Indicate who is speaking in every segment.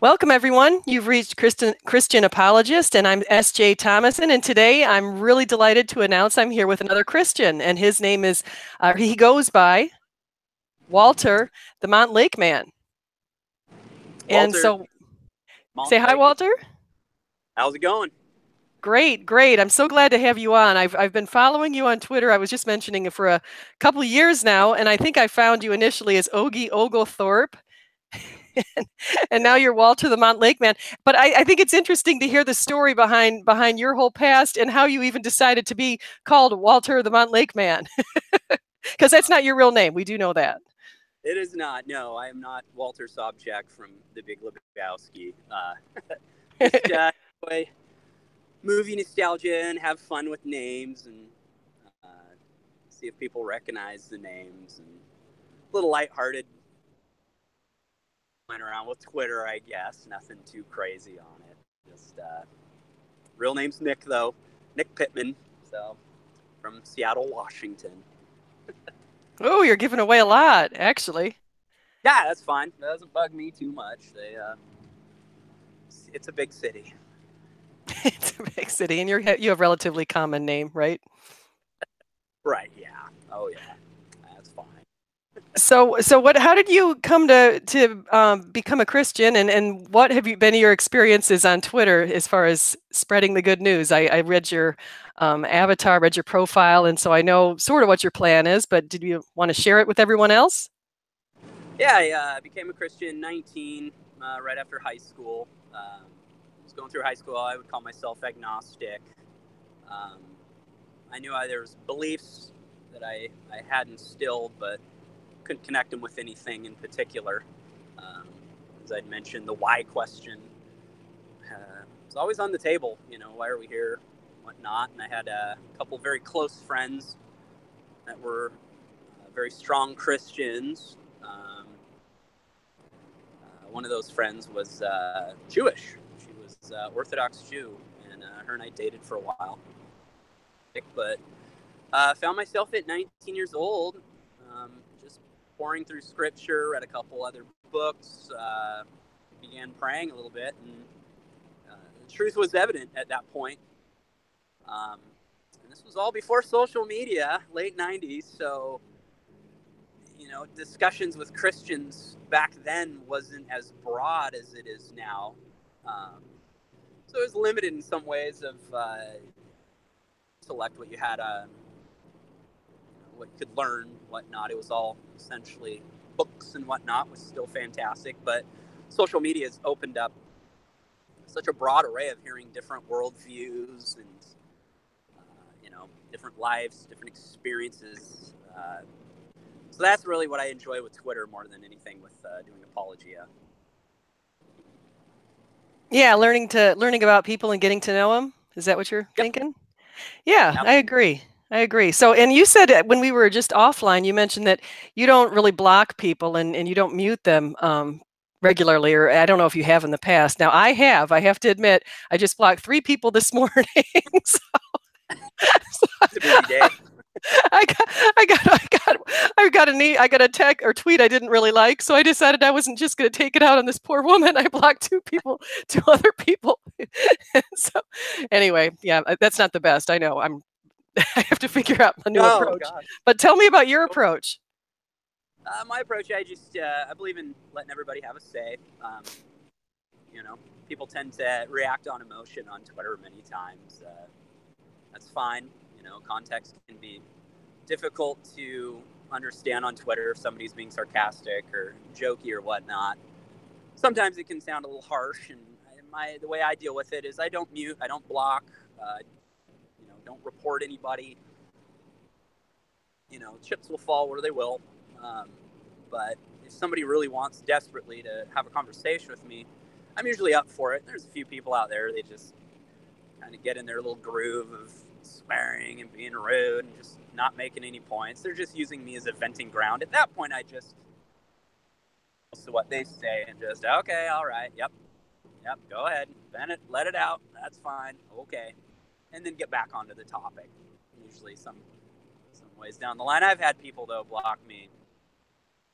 Speaker 1: Welcome, everyone. You've reached Christian Apologist, and I'm S.J. Thomason. And today I'm really delighted to announce I'm here with another Christian, and his name is, he goes by Walter, the Montlake Man. And
Speaker 2: Walter,
Speaker 1: so, say hi,
Speaker 2: Montlake.
Speaker 1: Walter.
Speaker 2: How's it going?
Speaker 1: Great, great. I'm so glad to have you on. I've been following you on Twitter. I was just mentioning it for a couple of years now, and I think I found you initially as Ogie Oglethorpe. And now
Speaker 2: Yeah.
Speaker 1: you're Walter the Montlake Man. But I think it's interesting to hear the story behind your whole past and how you even decided to be called Walter the Montlake Man. Because that's not your real name. We do know that.
Speaker 2: It is not. No, I am not Walter Sobchak from The Big Lebowski. Just enjoy movie nostalgia and have fun with names and uh, see if people recognize the names and a little lighthearted playing around with Twitter, I guess. Nothing too crazy on it. Just real name's Nick though, Nick Pittman. So from Seattle, Washington.
Speaker 1: Oh, you're giving away a lot, actually.
Speaker 2: Yeah, that's fine. That doesn't bug me too much. It's a big city.
Speaker 1: It's a big city, and you have a relatively common name, right?
Speaker 2: Right. Yeah. Oh yeah. That's fine.
Speaker 1: So what? How did you come to become a Christian, and what have been your experiences on Twitter as far as spreading the good news? I read your avatar, read your profile, and so I know sort of what your plan is. But did you want to share it with everyone else?
Speaker 2: Yeah, I became a Christian 19, right after high school. I was going through high school. I would call myself agnostic. Um, I knew there was beliefs that I had instilled, but couldn't connect them with anything in particular. Um, as I'd mentioned, the why question was always on the table. You know, why are we here? Whatnot. And I had a couple very close friends that were very strong Christians. One of those friends was Jewish. She was Orthodox Jew, and her and I dated for a while. But found myself at 19 years old, just pouring through scripture, read a couple other books, began praying a little bit, and the truth was evident at that point. And this was all before social media, late 90s, so discussions with Christians back then wasn't as broad as it is now. So it was limited in some ways of select what you had, what you could learn, whatnot. It was all essentially books and whatnot, was still fantastic. But social media has opened up such a broad array of hearing different worldviews and, different lives, different experiences. So that's really what I enjoy with Twitter more than anything with doing apologia.
Speaker 1: Yeah, learning about people and getting to know them. Is that what you're thinking? Yeah,
Speaker 2: Yep.
Speaker 1: I agree. I agree. So, and you said when we were just offline, you mentioned that you don't really block people and you don't mute them regularly, or I don't know if you have in the past. Now, I have. I have to admit, I just blocked 3 people this morning. So,
Speaker 2: It's a busy day.
Speaker 1: I got, I got, I got, I got a text or tweet I didn't really like, so I decided I wasn't just going to take it out on this poor woman. I blocked 2 people, 2 other people. So, anyway, yeah, that's not the best. I know. I have to figure out a new approach.
Speaker 2: Gosh.
Speaker 1: But tell me about your approach.
Speaker 2: My approach, I believe in letting everybody have a say. People tend to react on emotion on Twitter many times. That's fine. Context can be difficult to understand on Twitter if somebody's being sarcastic or jokey or whatnot. Sometimes it can sound a little harsh, and the way I deal with it is I don't mute, I don't block, don't report anybody. Chips will fall where they will. But if somebody really wants desperately to have a conversation with me, I'm usually up for it. There's a few people out there, they just kind of get in their little groove of swearing and being rude and just not making any points. They're just using me as a venting ground. At that point, I just listen to what they say and just, okay, all right, yep, go ahead, vent it, let it out, that's fine, okay. And then get back onto the topic. Usually some ways down the line. I've had people, though, block me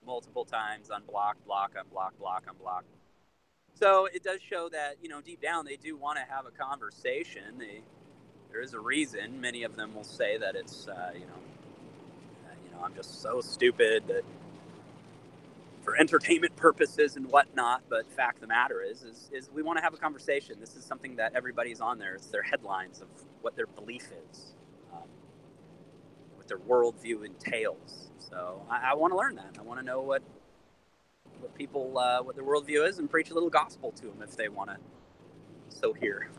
Speaker 2: multiple times, unblock, block, unblock, block, unblock. So it does show that, deep down they do want to have a conversation. There is a reason. Many of them will say that it's, I'm just so stupid that for entertainment purposes and whatnot. But the fact of the matter is we want to have a conversation. This is something that everybody's on there. It's their headlines of what their belief is, what their worldview entails. So I want to learn that. I want to know what people, what their worldview is, and preach a little gospel to them if they want to so hear.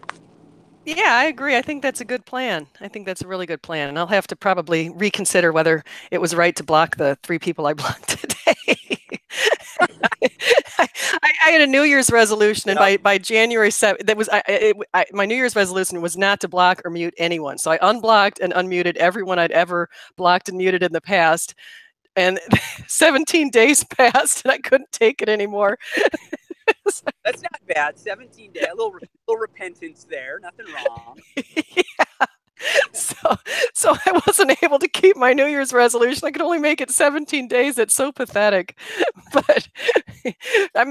Speaker 1: Yeah, I agree. I think that's a good plan. I think that's a really good plan. And I'll have to probably reconsider whether it was right to block the 3 people I blocked today. I had a New Year's resolution, and by January 7th, that was my New Year's resolution was not to block or mute anyone. So I unblocked and unmuted everyone I'd ever blocked and muted in the past. And 17 days passed, and I couldn't take it anymore.
Speaker 2: That's not bad. 17 days, a little repentance there. Nothing wrong.
Speaker 1: Yeah. So I wasn't able to keep my New Year's resolution. I could only make it 17 days. It's so pathetic. But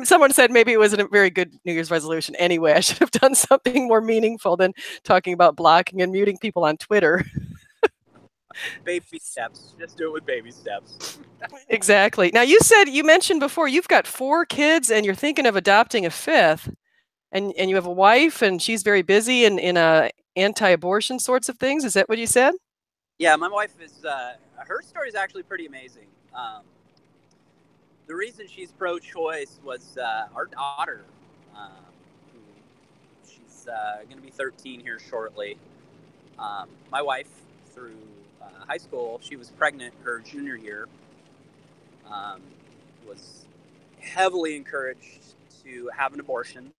Speaker 1: someone said maybe it wasn't a very good New Year's resolution anyway. I should have done something more meaningful than talking about blocking and muting people on Twitter.
Speaker 2: Baby steps. Just do it with baby steps.
Speaker 1: Exactly. Now, you mentioned before you've got 4 kids and you're thinking of adopting a 5th, and you have a wife and she's very busy in anti-abortion sorts of things. Is that what you said?
Speaker 2: Yeah, my wife is. Her story is actually pretty amazing. The reason she's pro-choice was our daughter. She's going to be 13 here shortly. My wife, through high school, she was pregnant her junior year. Was heavily encouraged to have an abortion.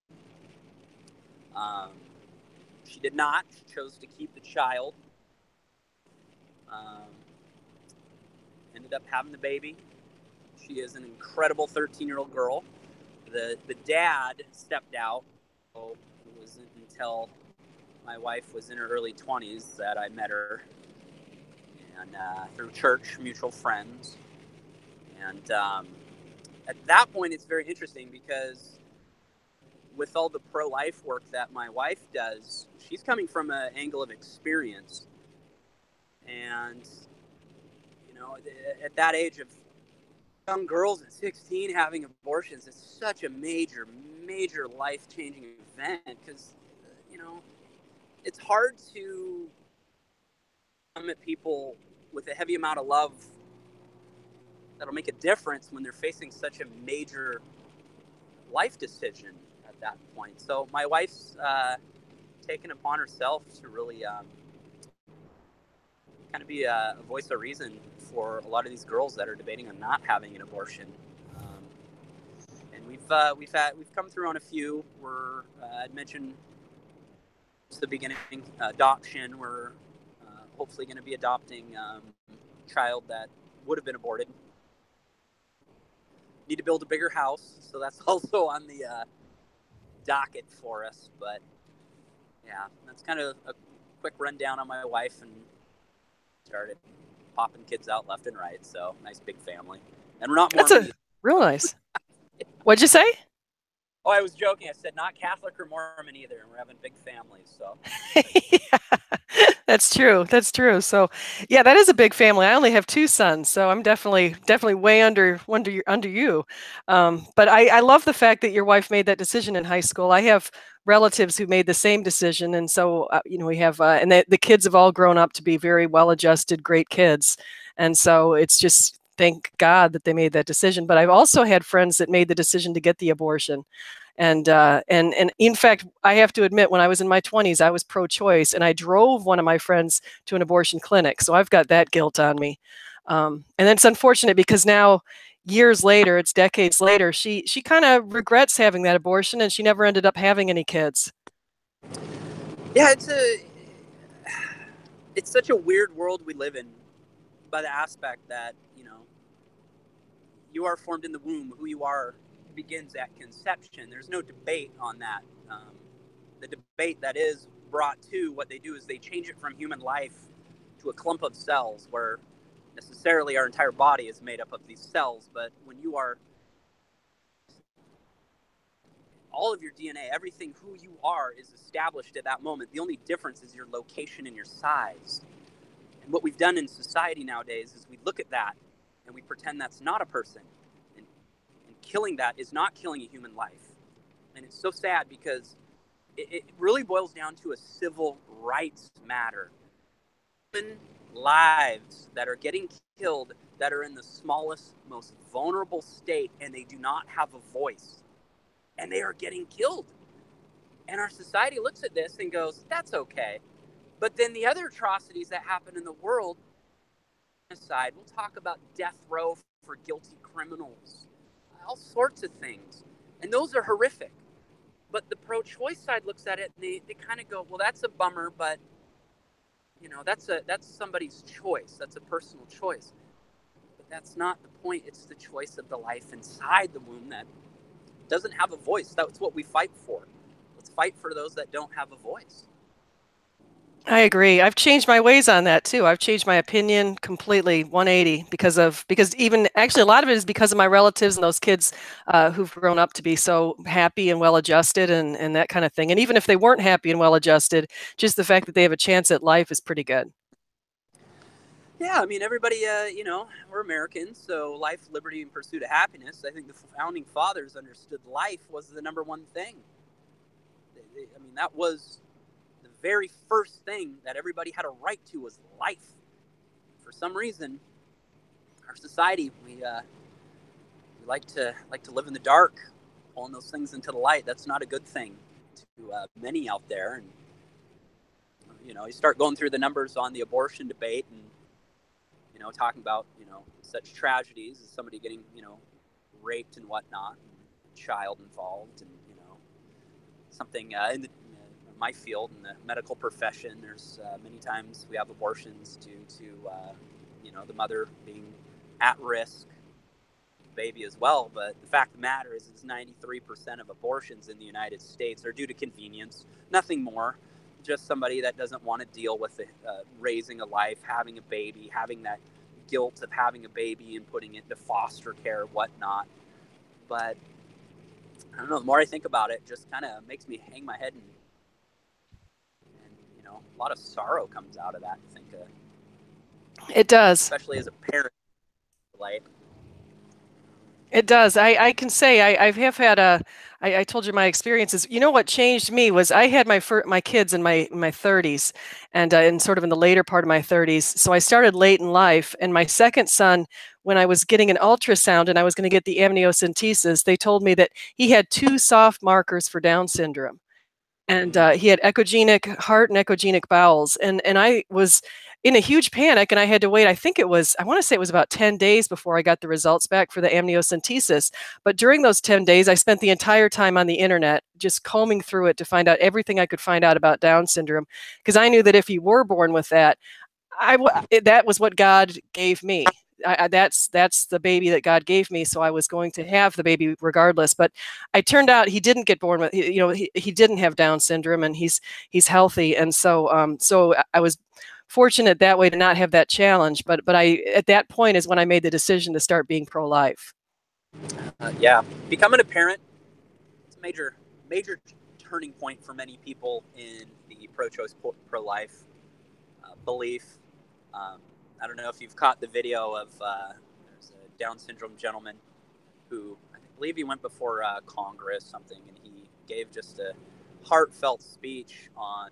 Speaker 2: She did not. She chose to keep the child. Ended up having the baby. She is an incredible 13-year-old girl. The dad stepped out. So it wasn't until my wife was in her early 20s that I met her, and through church, mutual friends. And at that point, it's very interesting because with all the pro-life work that my wife does, she's coming from an angle of experience. And, at that age of young girls at 16 having abortions, it's such a major, major life-changing event because, it's hard to come at people with a heavy amount of love that'll make a difference when they're facing such a major life decision at that point. So my wife's taken upon herself to really kind of be a voice of reason for a lot of these girls that are debating on not having an abortion. And we've come through on a few. I'd mentioned at the beginning adoption. We're hopefully going to be adopting a child that would have been aborted. Need to build a bigger house, so that's also on the docket for us. But yeah, that's kind of a quick rundown on my wife, and started popping kids out left and right. So nice big family, and we're not Mormon.
Speaker 1: That's real nice. What'd you say?
Speaker 2: Oh, I was joking. I said not Catholic or Mormon either, and we're having big families. So
Speaker 1: yeah, that's true. That's true. So, yeah, that is a big family. I only have 2 sons, so I'm definitely way under you. But I love the fact that your wife made that decision in high school. I have relatives who made the same decision, and so we have and the kids have all grown up to be very well-adjusted, great kids, and so it's just thank God that they made that decision. But I've also had friends that made the decision to get the abortion. And in fact, I have to admit, when I was in my 20s, I was pro-choice, and I drove one of my friends to an abortion clinic. So I've got that guilt on me. And it's unfortunate because now, years later, it's decades later, she kind of regrets having that abortion, and she never ended up having any kids.
Speaker 2: Yeah, it's such a weird world we live in, by the aspect that you are formed in the womb. Who you are begins at conception. There's no debate on that. The debate that is brought to what they do is they change it from human life to a clump of cells, where necessarily our entire body is made up of these cells. But when you are all of your DNA, everything who you are is established at that moment. The only difference is your location and your size. And what we've done in society nowadays is we look at that and we pretend that's not a person. And killing that is not killing a human life. And it's so sad because it really boils down to a civil rights matter. Human lives that are getting killed, that are in the smallest, most vulnerable state, and they do not have a voice. And they are getting killed. And our society looks at this and goes, that's okay. But then the other atrocities that happen in the world, aside, we'll talk about death row for guilty criminals, all sorts of things. And those are horrific. But the pro-choice side looks at it and they kind of go, well, that's a bummer, but that's somebody's choice. That's a personal choice. But that's not the point. It's the choice of the life inside the womb that doesn't have a voice. That's what we fight for. Let's fight for those that don't have a voice.
Speaker 1: I agree. I've changed my ways on that too. I've changed my opinion completely 180 because even actually a lot of it is because of my relatives and those kids who've grown up to be so happy and well adjusted and that kind of thing. And even if they weren't happy and well adjusted, just the fact that they have a chance at life is pretty good.
Speaker 2: Yeah, I mean, everybody, we're Americans, so life, liberty, and pursuit of happiness. I think the founding fathers understood life was the number one thing. That was the very first thing that everybody had a right to was life. For some reason, our society, we like to live in the dark, pulling those things into the light. That's not a good thing to many out there. And you start going through the numbers on the abortion debate, and talking about such tragedies as somebody getting raped and whatnot, and child involved, and something in my field in the medical profession. There's many times we have abortions due to the mother being at risk, the baby as well. But the fact of the matter is 93% of abortions in the United States are due to convenience, nothing more. Just somebody that doesn't want to deal with raising a life, having a baby, having that guilt of having a baby and putting it into foster care, whatnot. But I don't know, the more I think about it, just kind of makes me hang my head and a lot of sorrow comes out of that. I think
Speaker 1: It does,
Speaker 2: especially as a parent, like.
Speaker 1: It does. I can say I have had I told you my experiences. You know what changed me was I had my kids in my 30s and sort of in the later part of my 30s. So I started late in life. And my second son, when I was getting an ultrasound and I was going to get the amniocentesis, they told me that he had 2 soft markers for Down syndrome. And he had echogenic heart and echogenic bowels. And I was in a huge panic, and I had to wait. I want to say it was about 10 days before I got the results back for the amniocentesis. But during those 10 days, I spent the entire time on the internet just combing through it to find out everything I could find out about Down syndrome, because I knew that if you were born with that, that was what God gave me. That's the baby that God gave me, so I was going to have the baby regardless. But I turned out he didn't get born with, he didn't have Down syndrome, and he's healthy, and so I was fortunate that way to not have that challenge. But I at that point is when I made the decision to start being pro-life.
Speaker 2: Yeah, becoming a parent, it's a major turning point for many people in the pro-choice, pro-life belief. I don't know if you've caught the video of there's a Down syndrome gentleman who I believe he went before Congress something, and he gave just a heartfelt speech on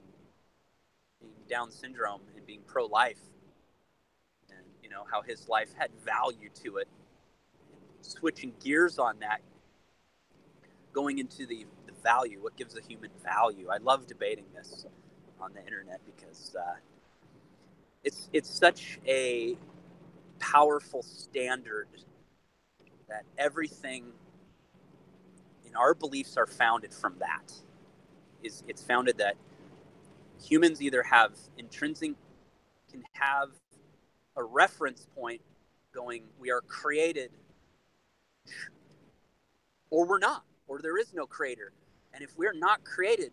Speaker 2: being Down syndrome and being pro-life, and how his life had value to it. And switching gears on that, going into the value, what gives a human value. I love debating this on the internet because it's such a powerful standard that everything in our beliefs are founded from that. It's founded that humans either have can have a reference point going, we are created, or we're not, or there is no creator. And if we're not created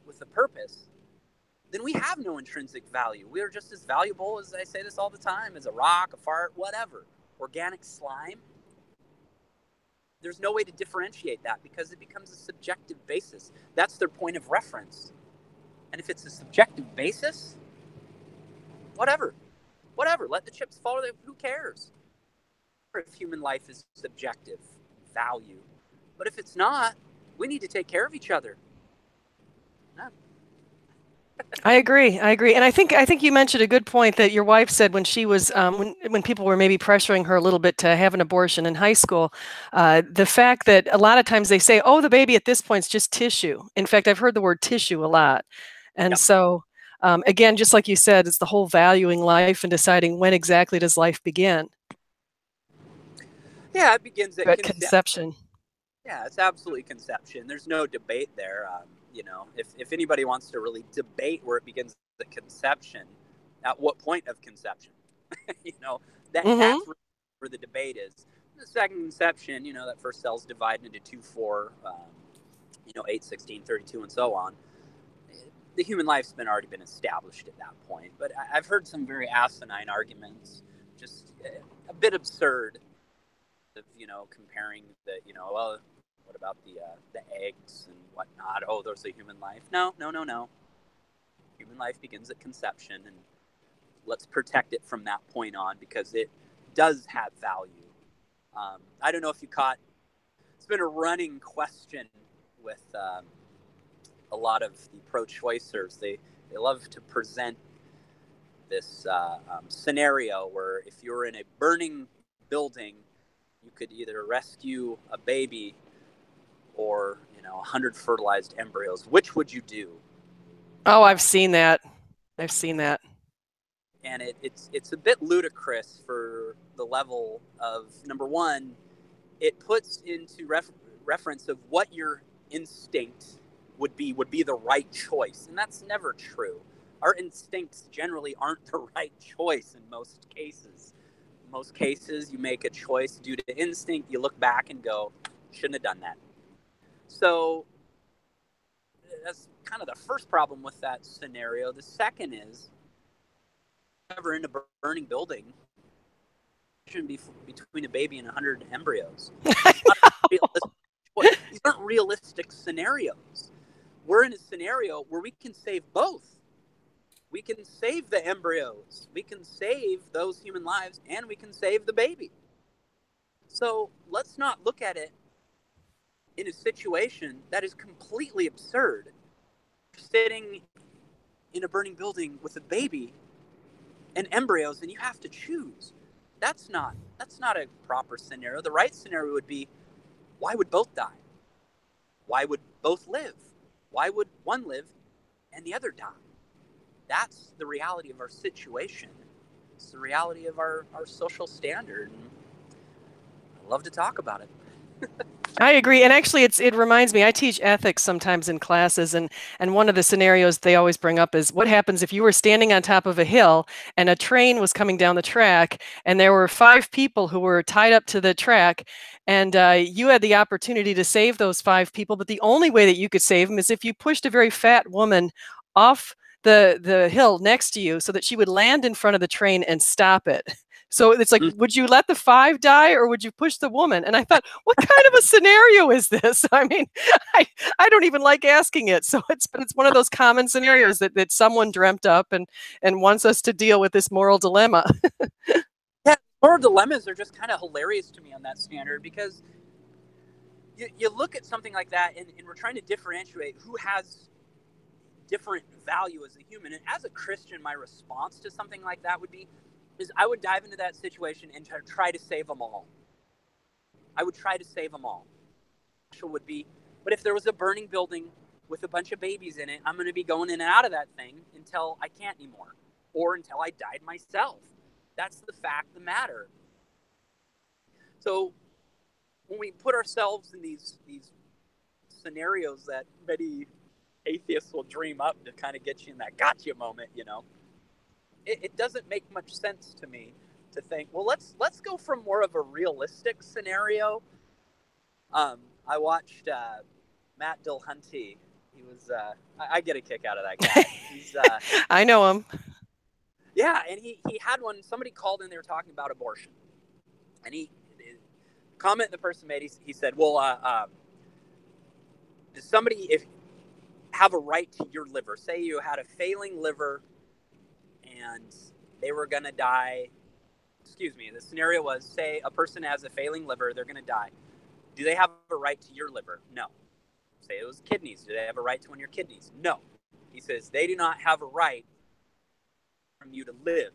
Speaker 2: with a purpose, then we have no intrinsic value. We are just as valuable, as I say this all the time, as a rock, a fart, whatever. Organic slime. There's no way to differentiate that because it becomes a subjective basis. That's their point of reference. And if it's a subjective basis, whatever, let the chips fall. Who cares? If human life is subjective value, but if it's not, we need to take care of each other. No.
Speaker 1: I agree. I agree. And I think you mentioned a good point that your wife said when she was when people were maybe pressuring her a little bit to have an abortion in high school, the fact that a lot of times they say, "Oh, the baby at this point is just tissue." In fact, I've heard the word tissue a lot, and
Speaker 2: Yep.
Speaker 1: so again, just like you said, it's the whole valuing life and deciding when exactly does life begin.
Speaker 2: Yeah, it begins at
Speaker 1: At
Speaker 2: conception.
Speaker 1: conception.
Speaker 2: Yeah, it's absolutely conception. There's no debate there. If anybody wants to really debate where it begins at conception, at what point of conception, you know,
Speaker 1: Hmm.
Speaker 2: that's where the debate is. The second conception, that first cell's divided into 2, 4, 8, 16, 32, and so on. The human life's already been established at that point. But I've heard some very asinine arguments, just a bit absurd, of comparing well, what about the eggs and whatnot? Oh, there's a human life. No, no, no, no. Human life begins at conception, and let's protect it from that point on because it does have value. I don't know if you caught. It's been a running question with a lot of the pro-choicers. They love to present this scenario where if you're in a burning building, you could either rescue a baby or 100 fertilized embryos. Which would you do?
Speaker 1: Oh, I've seen that. I've seen that.
Speaker 2: And it's a bit ludicrous for the level of, number one, it puts into reference of what your instinct would be the right choice, and that's never true. Our instincts generally aren't the right choice in most cases. In most cases, you make a choice due to instinct. You look back and go, shouldn't have done that. So that's kind of the first problem with that scenario. The second is, ever in a burning building, shouldn't be between a baby and 100 embryos. These aren't realistic scenarios. We're in a scenario where we can save both. We can save the embryos, we can save those human lives, and we can save the baby. So let's not look at it in a situation that is completely absurd. Sitting in a burning building with a baby and embryos, and you have to choose. That's not a proper scenario. The right scenario would be, why would both die? Why would both live? Why would one live and the other die? That's the reality of our situation. It's the reality of our social standard. And I love to talk about it.
Speaker 1: I agree. And actually it reminds me, I teach ethics sometimes in classes, and one of the scenarios they always bring up is what happens if you were standing on top of a hill and a train was coming down the track and there were 5 people who were tied up to the track, and you had the opportunity to save those 5 people, but the only way that you could save them is if you pushed a very fat woman off the hill next to you so that she would land in front of the train and stop it. So it's like, would you let the 5 die or would you push the woman? And I thought, what kind of a scenario is this? I mean, I, I don't even like asking it. But it's one of those common scenarios that someone dreamt up and wants us to deal with this moral dilemma.
Speaker 2: Yeah, moral dilemmas are just kind of hilarious to me on that standard because you look at something like that and we're trying to differentiate who has different value as a human. And as a Christian, my response to something like that would be, is I would dive into that situation and try to save them all. I would try to save them all. Would be, but if there was a burning building with a bunch of babies in it, I'm going to be going in and out of that thing until I can't anymore, or until I died myself. That's the fact of the matter. So when we put ourselves in these scenarios that many atheists will dream up to kind of get you in that gotcha moment, it doesn't make much sense to me to think, well, let's go from more of a realistic scenario. I watched Matt Dillahunty. He was I get a kick out of that guy. He's
Speaker 1: I know him.
Speaker 2: yeah, and he had one. Somebody called in. They were talking about abortion, and he comment the person made, he said, well, does somebody have a right to your liver? Say you had a failing liver and they were going to die. Excuse me. The scenario was, say a person has a failing liver, they're going to die. Do they have a right to your liver? No. Say it was kidneys. Do they have a right to one of your kidneys? No. He says they do not have a right from you to live.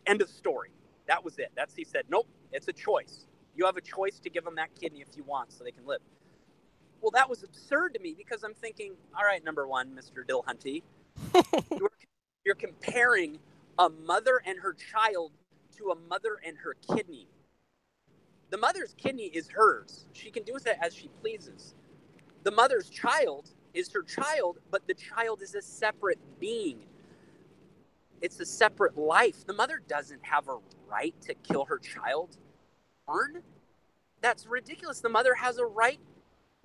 Speaker 2: End of story. That was it. He said, nope, it's a choice. You have a choice to give them that kidney if you want so they can live. Well, that was absurd to me because I'm thinking, all right, number one, Mr. Dillhunty, you're comparing a mother and her child to a mother and her kidney. The mother's kidney is hers. She can do with it as she pleases. The mother's child is her child, but the child is a separate being. It's a separate life. The mother doesn't have a right to kill her child. That's ridiculous. The mother has a right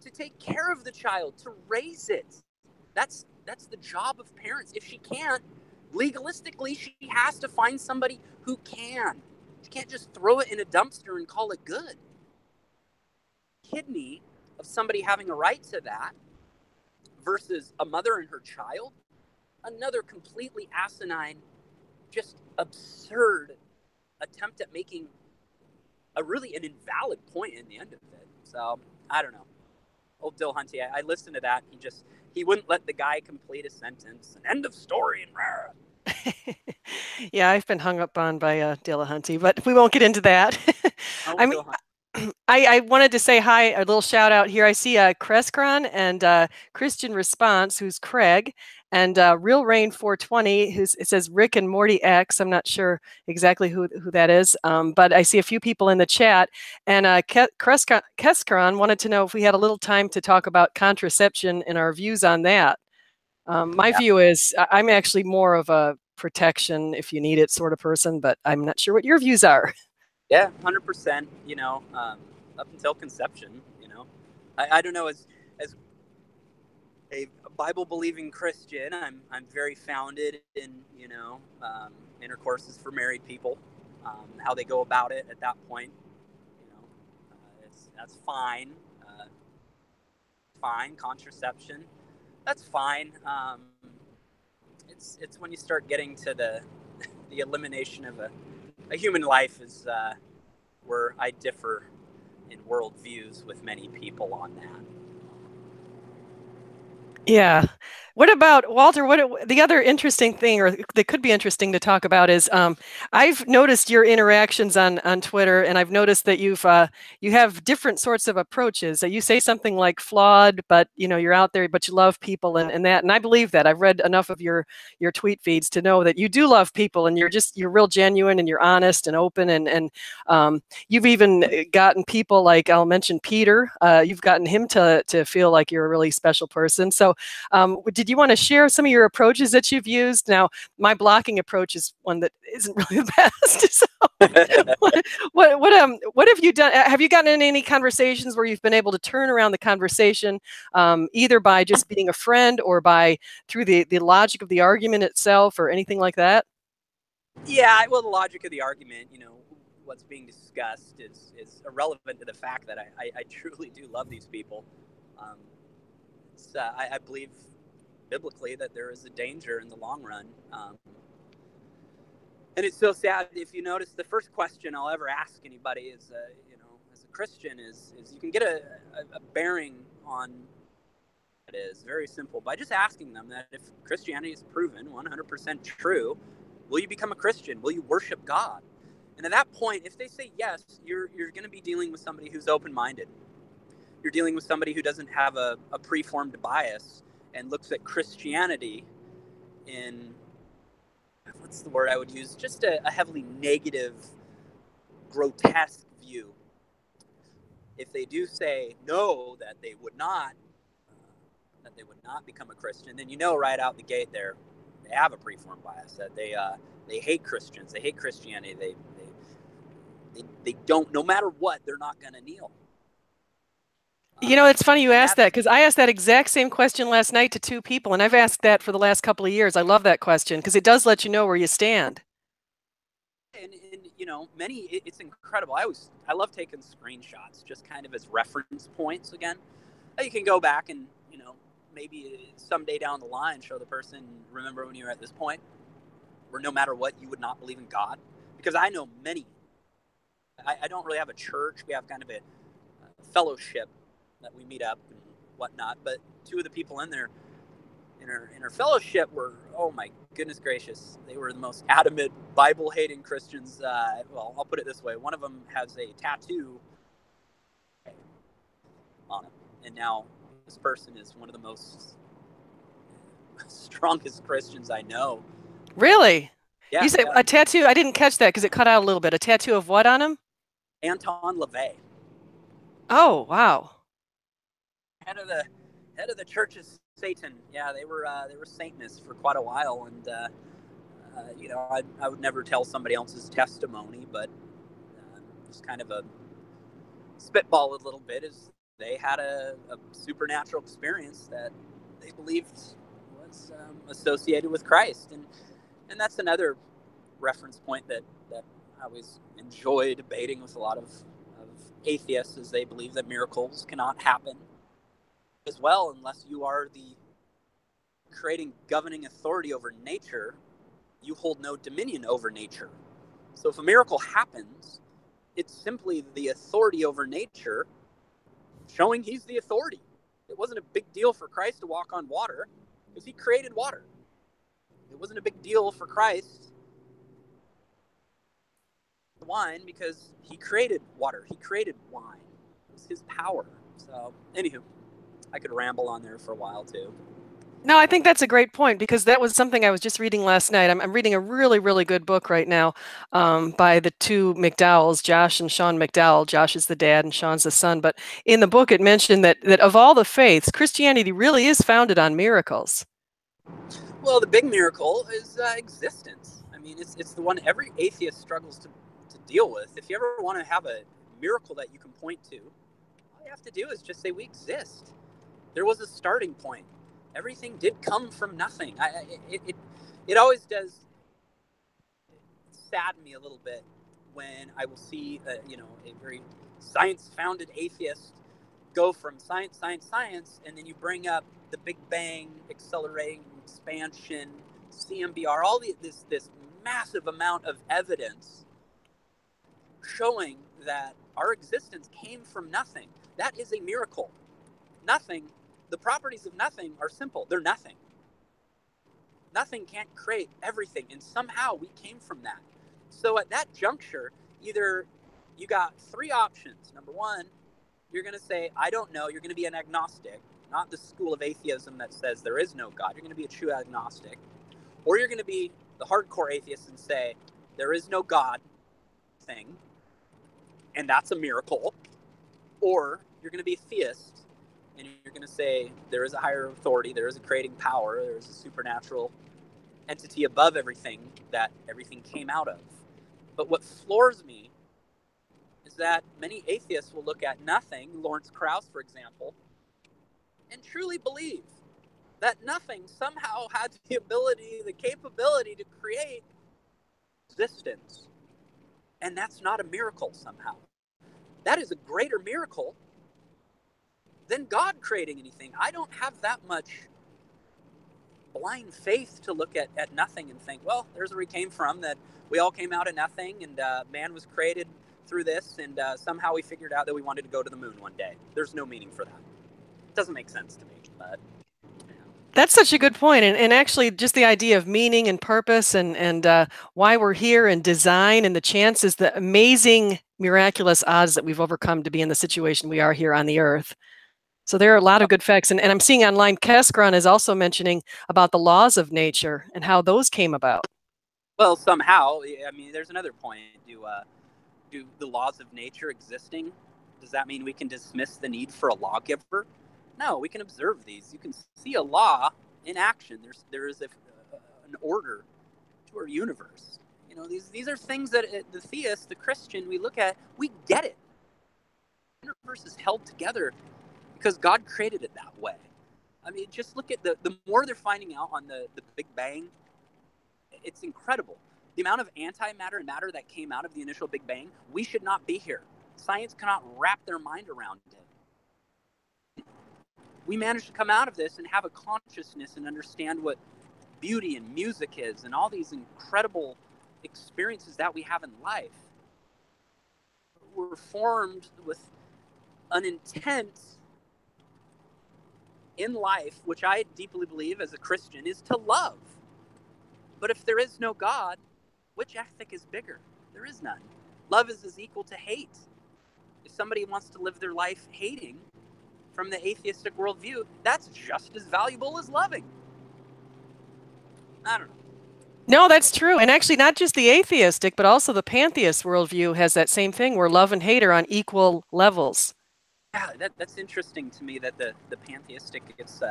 Speaker 2: to take care of the child, to raise it. That's the job of parents. If she can't, legalistically, she has to find somebody who can. She can't just throw it in a dumpster and call it good. Kidney of somebody having a right to that versus a mother and her child, another completely asinine, just absurd attempt at making an invalid point in the end of it. So, I don't know. Old Dillhunty, I listened to that. He wouldn't let the guy complete a sentence. An end of story. And
Speaker 1: Yeah, I've been hung up on by Dillahunty, but we won't get into that. I mean, I wanted to say hi, a little shout out here. I see Creskron and Christian Response, who's Craig, and Real Rain 420, it says Rick and Morty X. I'm not sure exactly who that is, but I see a few people in the chat. And Creskron wanted to know if we had a little time to talk about contraception and our views on that. My view is I'm actually more of a protection if you need it sort of person, but I'm not sure what your views are.
Speaker 2: Yeah, 100%, up until conception, I don't know, as a Bible-believing Christian, I'm very founded in, intercourses for married people, how they go about it at that point, that's fine, contraception, that's fine. It's when you start getting to the elimination of a human life is where I differ in worldviews with many people on that.
Speaker 1: Yeah. What about, Walter, the other interesting thing, or that could be interesting to talk about is, I've noticed your interactions on Twitter, and I've noticed that you have different sorts of approaches. You say something like flawed, but you're out there, but you love people and that. And I believe that. I've read enough of your tweet feeds to know that you do love people, and you're real genuine, and you're honest and open, and you've even gotten people like, I'll mention Peter, you've gotten him to feel like you're a really special person. So did you want to share some of your approaches that you've used? Now, my blocking approach is one that isn't really the best. So what have you done? Have you gotten in any conversations where you've been able to turn around the conversation, either by just being a friend or through the logic of the argument itself or anything like that?
Speaker 2: Yeah, well, the logic of the argument, what's being discussed is irrelevant to the fact that I truly do love these people. I believe biblically that there is a danger in the long run. And it's so sad. If you notice, the first question I'll ever ask anybody is, as a Christian, is you can get a bearing on it is very simple by just asking them that if Christianity is proven 100% true, will you become a Christian? Will you worship God? And at that point, if they say yes, you're going to be dealing with somebody who's open-minded. You're dealing with somebody who doesn't have a preformed bias and looks at Christianity in, what's the word I would use? Just a heavily negative, grotesque view. If they do say no, that they would not become a Christian, then right out the gate there, they have a preformed bias, that they hate Christians, they hate Christianity, they don't, no matter what, they're not going to kneel.
Speaker 1: It's funny you asked that, because I asked that exact same question last night to two people, and I've asked that for the last couple of years. I love that question because it does let you know where you stand.
Speaker 2: And it's incredible. I love taking screenshots just kind of as reference points again. You can go back and, maybe someday down the line show the person, remember when you were at this point where no matter what, you would not believe in God. Because I know many. I don't really have a church. We have kind of a fellowship that we meet up and whatnot. But two of the people in there, in our fellowship were, oh my goodness gracious, they were the most adamant Bible-hating Christians. Well, I'll put it this way. One of them has a tattoo on him. And now this person is one of the most strongest Christians I know.
Speaker 1: Really?
Speaker 2: Yeah.
Speaker 1: You said a tattoo? I didn't catch that because it cut out a little bit. A tattoo of what on him?
Speaker 2: Anton LaVey.
Speaker 1: Oh, wow.
Speaker 2: Head of the Church of Satan. Yeah, they were Satanists for quite a while, and I would never tell somebody else's testimony, but just kind of a spitball a little bit is they had a supernatural experience that they believed was associated with Christ, and that's another reference point that I always enjoy debating with a lot of atheists, is they believe that miracles cannot happen as well unless you are the creating governing authority over nature. You hold no dominion over nature. So if a miracle happens, it's simply the authority over nature showing he's the authority. It wasn't a big deal for Christ to walk on water because he created water. It wasn't a big deal for Christ to wine because he created water. He created wine. It was his power. So, anywho, I could ramble on there for a while too.
Speaker 1: No, I think that's a great point because that was something I was just reading last night. I'm reading a really, really good book right now by the two McDowells, Josh and Sean McDowell. Josh is the dad and Sean's the son. But in the book, it mentioned that of all the faiths, Christianity really is founded on miracles.
Speaker 2: Well, the big miracle is existence. I mean, it's the one every atheist struggles to deal with. If you ever want to have a miracle that you can point to, all you have to do is just say we exist. There was a starting point. Everything did come from nothing. It always does sadden me a little bit when I will see a very science-founded atheist go from science, and then you bring up the Big Bang, accelerating, expansion, CMBR, all this massive amount of evidence showing that our existence came from nothing. That is a miracle. Nothing. The properties of nothing are simple. They're nothing. Nothing can't create everything, and somehow we came from that. So at that juncture, either you got three options. Number one, you're going to say, I don't know. You're going to be an agnostic, not the school of atheism that says there is no God. You're going to be a true agnostic. Or you're going to be the hardcore atheist and say, there is no God thing, and that's a miracle. Or you're going to be a theist, and you're going to say there is a higher authority, there is a creating power, there is a supernatural entity above everything that everything came out of. But what floors me is that many atheists will look at nothing, Lawrence Krauss, for example, and truly believe that nothing somehow had the ability, the capability to create existence. And that's not a miracle somehow. That is a greater miracle than God creating anything. I don't have that much blind faith to look at nothing and think, well, there's where we came from, that we all came out of nothing, and man was created through this, and somehow we figured out that we wanted to go to the moon one day. There's no meaning for that. It doesn't make sense to me, but...
Speaker 1: That's such a good point. And actually, just the idea of meaning and purpose and why we're here and design and the chances, the amazing, miraculous odds that we've overcome to be in the situation we are here on the earth. So there are a lot of good facts. And I'm seeing online, Kaskron is also mentioning about the laws of nature and how those came about.
Speaker 2: Well, somehow, I mean, there's another point. Do the laws of nature existing, does that mean we can dismiss the need for a lawgiver? No, we can observe these. You can see a law in action. There is an order to our universe. You know, these are things that the theist, the Christian, we look at, we get it. The universe is held together because God created it that way. I mean, just look at the more they're finding out on the Big Bang, it's incredible. The amount of antimatter and matter that came out of the initial Big Bang, we should not be here. Science cannot wrap their mind around it. We managed to come out of this and have a consciousness and understand what beauty and music is and all these incredible experiences that we have in life. We're formed with an intent in life, which I deeply believe as a Christian is to love. But if there is no God, which ethic is bigger? There is none. Love is equal to hate. If somebody wants to live their life hating from the atheistic worldview, that's just as valuable as loving. I don't know.
Speaker 1: No, that's true. And actually, not just the atheistic, but also the pantheist worldview has that same thing where love and hate are on equal levels.
Speaker 2: Yeah, that's interesting to me that the pantheistic gets.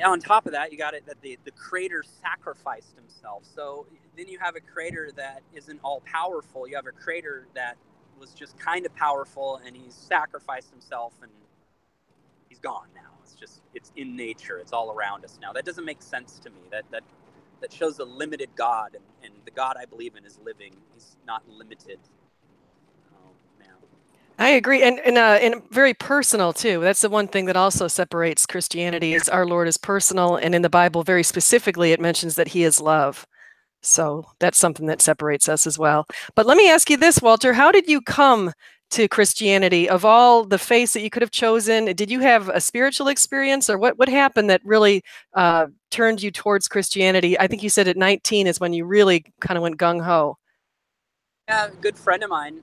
Speaker 2: On top of that, you got it that the creator sacrificed himself. So then you have a creator that isn't all powerful. You have a creator that was just kind of powerful, and he's sacrificed himself, and he's gone now. It's in nature. It's all around us now. That doesn't make sense to me. That shows a limited God, and the God I believe in is living. He's not limited.
Speaker 1: I agree, and very personal too. That's the one thing that also separates Christianity is our Lord is personal, and in the Bible, very specifically, it mentions that He is love. So that's something that separates us as well. But let me ask you this, Walter: how did you come to Christianity? Of all the faiths that you could have chosen, did you have a spiritual experience, or what happened that really turned you towards Christianity? I think you said at 19 is when you really kind of went gung ho.
Speaker 2: Yeah, a good friend of mine,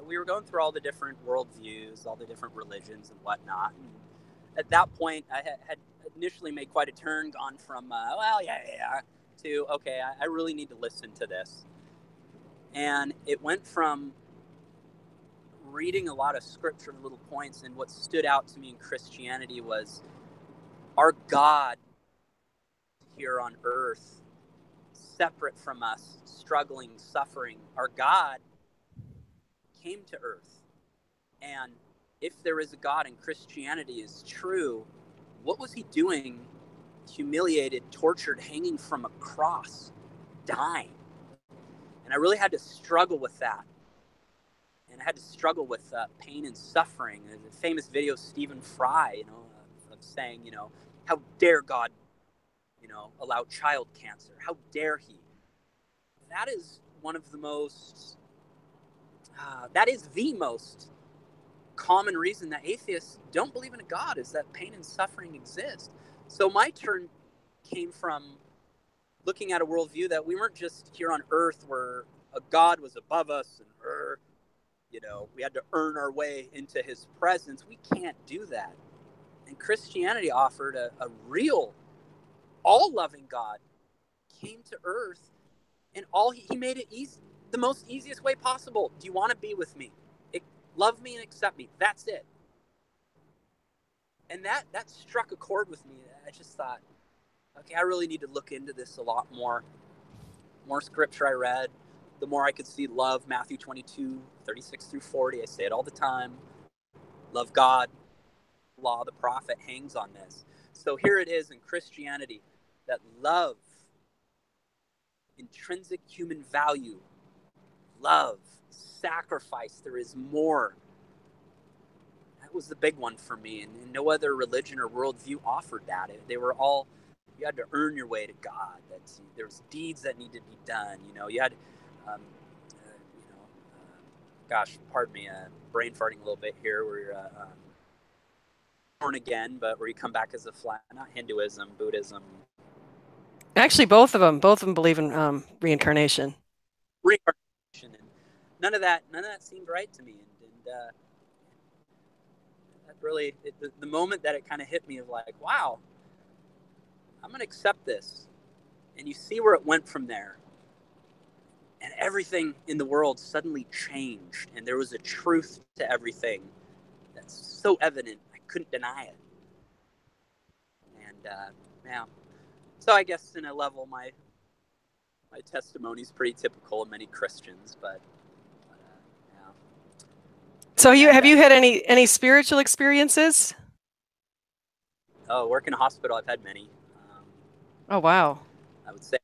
Speaker 2: we were going through all the different worldviews, all the different religions and whatnot. And at that point, I had initially made quite a turn, gone from, to, okay, I really need to listen to this. And it went from reading a lot of scripture little points, and what stood out to me in Christianity was our God here on earth, separate from us, struggling, suffering. Our God came to earth. And if there is a God and Christianity is true, what was he doing, humiliated, tortured, hanging from a cross, dying? And I really had to struggle with that. And I had to struggle with pain and suffering. There's a famous video of Stephen Fry, of saying, how dare God, allow child cancer? How dare he? That is one of the most, that is the most common reason that atheists don't believe in a God, is that pain and suffering exist. So my turn came from looking at a worldview that we weren't just here on earth where a God was above us and we had to earn our way into his presence. We can't do that. And Christianity offered a real, all-loving God came to earth, and he made it easy, the most easiest way possible. Do you want to be with me? Love me and accept me. That's it. And that struck a chord with me. I just thought, okay, I really need to look into this a lot more. The more scripture I read, the more I could see love. Matthew 22, 36 through 40. I say it all the time. Love God. Law of the prophet hangs on this. So here it is in Christianity that love, intrinsic human value, love, sacrifice, there is more. That was the big one for me, and no other religion or worldview offered that. They were all, you had to earn your way to God. There was deeds that needed to be done. You had, gosh, pardon me, brain farting a little bit here, where you're born again, but where you come back as a flat, not Hinduism, Buddhism.
Speaker 1: Actually, both of them believe in reincarnation.
Speaker 2: Reincarnation, and none of that seemed right to me, and that really, the moment that it kind of hit me of like, wow, I'm going to accept this, and you see where it went from there, and everything in the world suddenly changed, and there was a truth to everything that's so evident I couldn't deny it. And so I guess in a level, my testimony is pretty typical of many Christians, but yeah.
Speaker 1: So have you had any spiritual experiences?
Speaker 2: Oh, working in a hospital, I've had many.
Speaker 1: Oh wow!
Speaker 2: I would say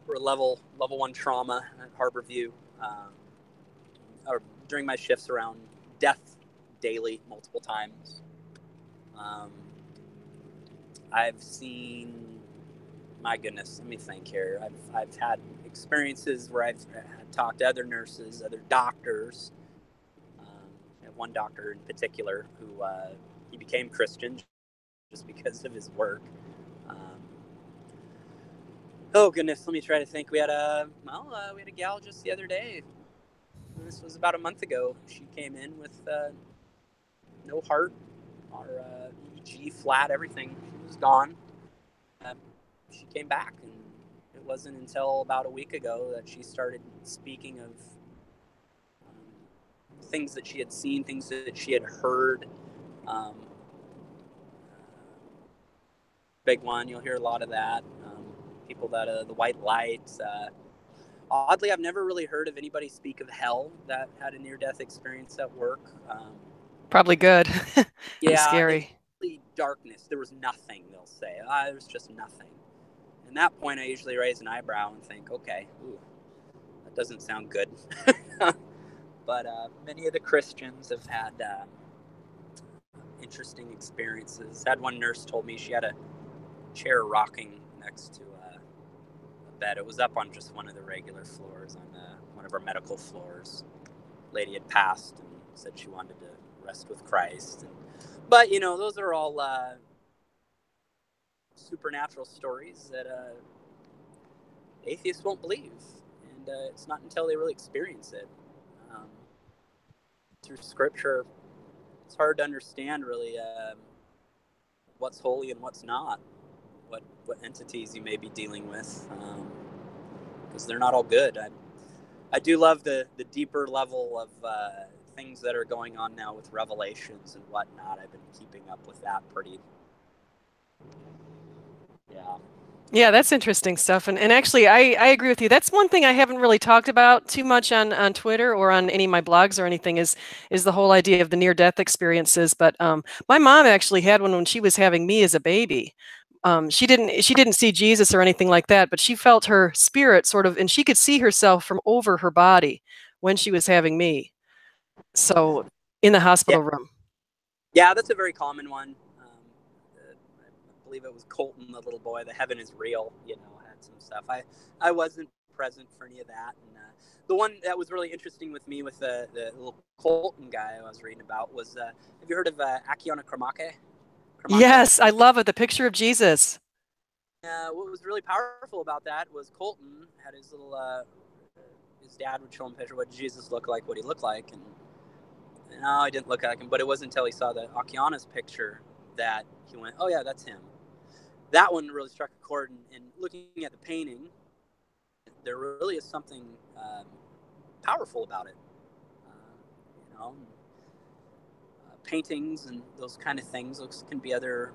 Speaker 2: for level 1 trauma at Harborview, or during my shifts around death daily, multiple times. I've seen, my goodness, let me think here. I've had experiences where I've talked to other nurses, other doctors. I have one doctor in particular who he became Christian just because of his work. Oh goodness, let me try to think. We had a gal just the other day. This was about a month ago. She came in with no heart, our EEG flat, everything. She was gone. She came back, and it wasn't until about a week ago that she started speaking of things that she had seen, things that she had heard. Big one, you'll hear a lot of that. People that the white light. Oddly, I've never really heard of anybody speak of hell that had a near-death experience at work.
Speaker 1: Probably good. And
Speaker 2: Yeah,
Speaker 1: scary.
Speaker 2: darkness. There was nothing, they'll say. There was just nothing. At that point, I usually raise an eyebrow and think, okay, that doesn't sound good. But many of the Christians have had interesting experiences. Had one nurse told me she had a chair rocking next to a bed. It was up on just one of the regular floors, on one of our medical floors. Lady had passed and said she wanted to rest with Christ. But, those are all supernatural stories that atheists won't believe. And it's not until they really experience it. Through Scripture, it's hard to understand, really, what's holy and what's not. What entities you may be dealing with, because they're not all good. I do love the deeper level of things that are going on now with revelations and whatnot. I've been keeping up with that pretty. Yeah.
Speaker 1: Yeah, that's interesting stuff. And actually, I agree with you. That's one thing I haven't really talked about too much on Twitter or on any of my blogs or anything is the whole idea of the near-death experiences. But my mom actually had one when she was having me as a baby. She didn't see Jesus or anything like that, but she felt her spirit sort of, and she could see herself from over her body when she was having me. So in the
Speaker 2: Yeah.
Speaker 1: hospital room.
Speaker 2: Yeah, that's a very common one. I believe it was Colton, the little boy. The heaven is real. Had some stuff. I wasn't present for any of that. And the one that was really interesting with me with the little Colton guy I was reading about was, have you heard of Akiona Kramake?
Speaker 1: Yes, I love it. The picture of Jesus.
Speaker 2: What was really powerful about that was Colton had his little, his dad would show him a picture of what Jesus looked like, what he looked like, and no, he didn't look like him. But it wasn't until he saw the Akiana's picture that he went, oh yeah, that's him. That one really struck a chord. And looking at the painting, there really is something powerful about it. Paintings and those kind of things can be other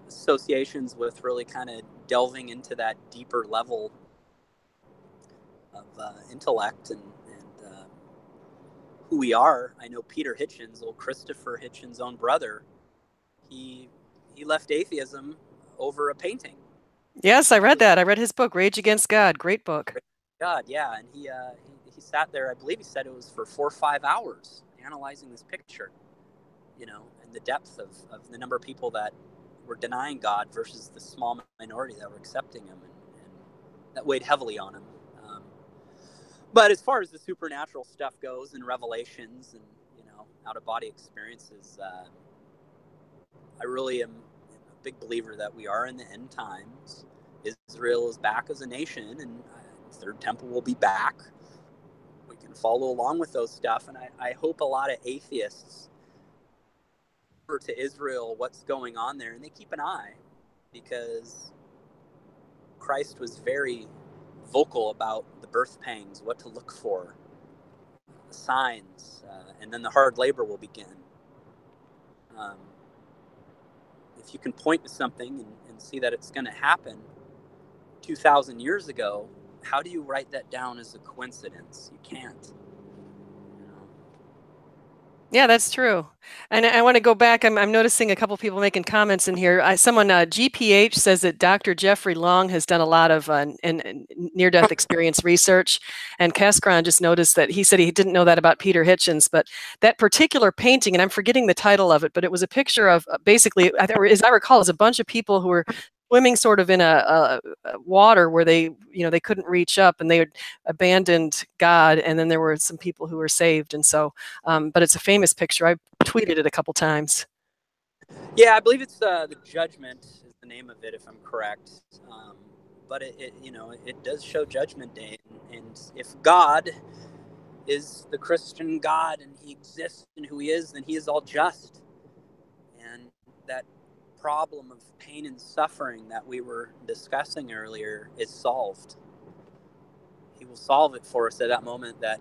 Speaker 2: associations with really kind of delving into that deeper level of intellect and who we are. I know Peter Hitchens, old Christopher Hitchens' own brother, he left atheism over a painting.
Speaker 1: Yes, I read that. I read his book, Rage Against God. Great book.
Speaker 2: God, yeah, and he sat there. I believe he said it was for 4 or 5 hours analyzing this picture, and the depth of the number of people that were denying God versus the small minority that were accepting him, and that weighed heavily on him. But as far as the supernatural stuff goes, and revelations, and out of body experiences, I really am a big believer that we are in the end times. Israel is back as a nation, and the third temple will be back. We can follow along with those stuff, and I hope a lot of atheists refer to Israel, what's going on there, and they keep an eye, because Christ was very vocal about the birth pangs, what to look for, the signs, and then the hard labor will begin. If you can point to something and see that it's going to happen 2,000 years ago, how do you write that down as a coincidence? You can't.
Speaker 1: Yeah, that's true. And I want to go back. I'm noticing a couple people making comments in here. Someone, GPH, says that Dr. Jeffrey Long has done a lot of near-death experience research. And Cascaron just noticed that he said he didn't know that about Peter Hitchens, but that particular painting, and I'm forgetting the title of it, but it was a picture of basically, as I recall, it was a bunch of people who were swimming sort of in a water where they couldn't reach up, and they had abandoned God, and then there were some people who were saved. And so but it's a famous picture. I tweeted it a couple times.
Speaker 2: Yeah, I believe it's the Judgment is the name of it, if I'm correct. Um, but it does show Judgment Day, and if God is the Christian God and He exists in who He is, then He is all just, and that problem of pain and suffering that we were discussing earlier is solved. He will solve it for us at that moment. That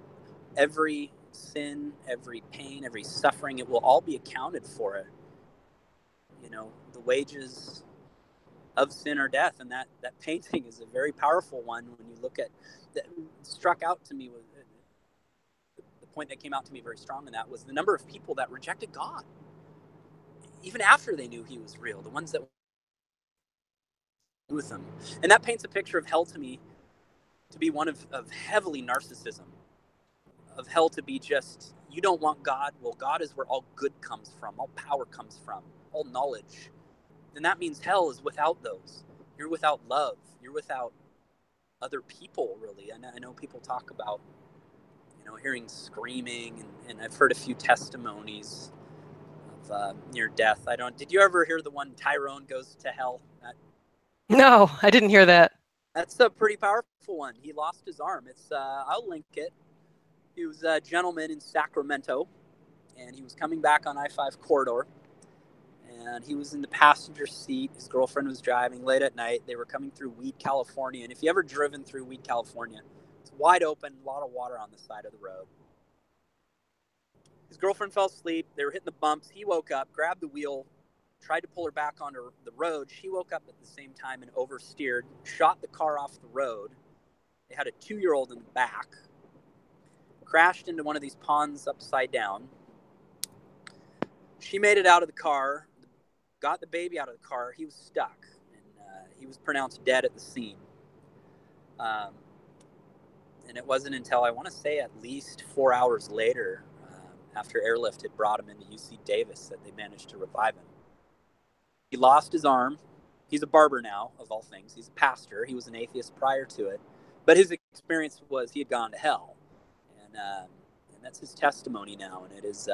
Speaker 2: every sin, every pain, every suffering, it will all be accounted for. It, the wages of sin or death, and that painting is a very powerful one. When you look at that, struck out to me was the point that came out to me very strong in that was the number of people that rejected God even after they knew He was real. The ones that were with Him, and that paints a picture of hell to me to be one of heavily narcissism, of hell to be just, you don't want God. Well, God is where all good comes from, all power comes from, all knowledge. Then that means hell is without those. You're without love. You're without other people, really. I know people talk about, hearing screaming, and I've heard a few testimonies of near death. Did you ever hear the one, Tyrone goes to hell?
Speaker 1: No, I didn't hear that.
Speaker 2: That's a pretty powerful one. He lost his arm. I'll link it. He was a gentleman in Sacramento, and he was coming back on I-5 corridor, and he was in the passenger seat. His girlfriend was driving late at night. They were coming through Weed, California, and if you ever driven through Weed, California, it's wide open, a lot of water on the side of the road. His girlfriend fell asleep. They were hitting the bumps. He woke up, grabbed the wheel, tried to pull her back onto the road. She woke up at the same time and oversteered, shot the car off the road. They had a 2-year-old in the back, crashed into one of these ponds upside down. She made it out of the car, got the baby out of the car. He was stuck, and he was pronounced dead at the scene. And it wasn't until, I want to say, at least 4 hours later, after airlift had brought him into UC Davis, that they managed to revive him. He lost his arm. He's a barber now, of all things. He's a pastor. He was an atheist prior to it. But his experience was he had gone to hell. And that's his testimony now. And it's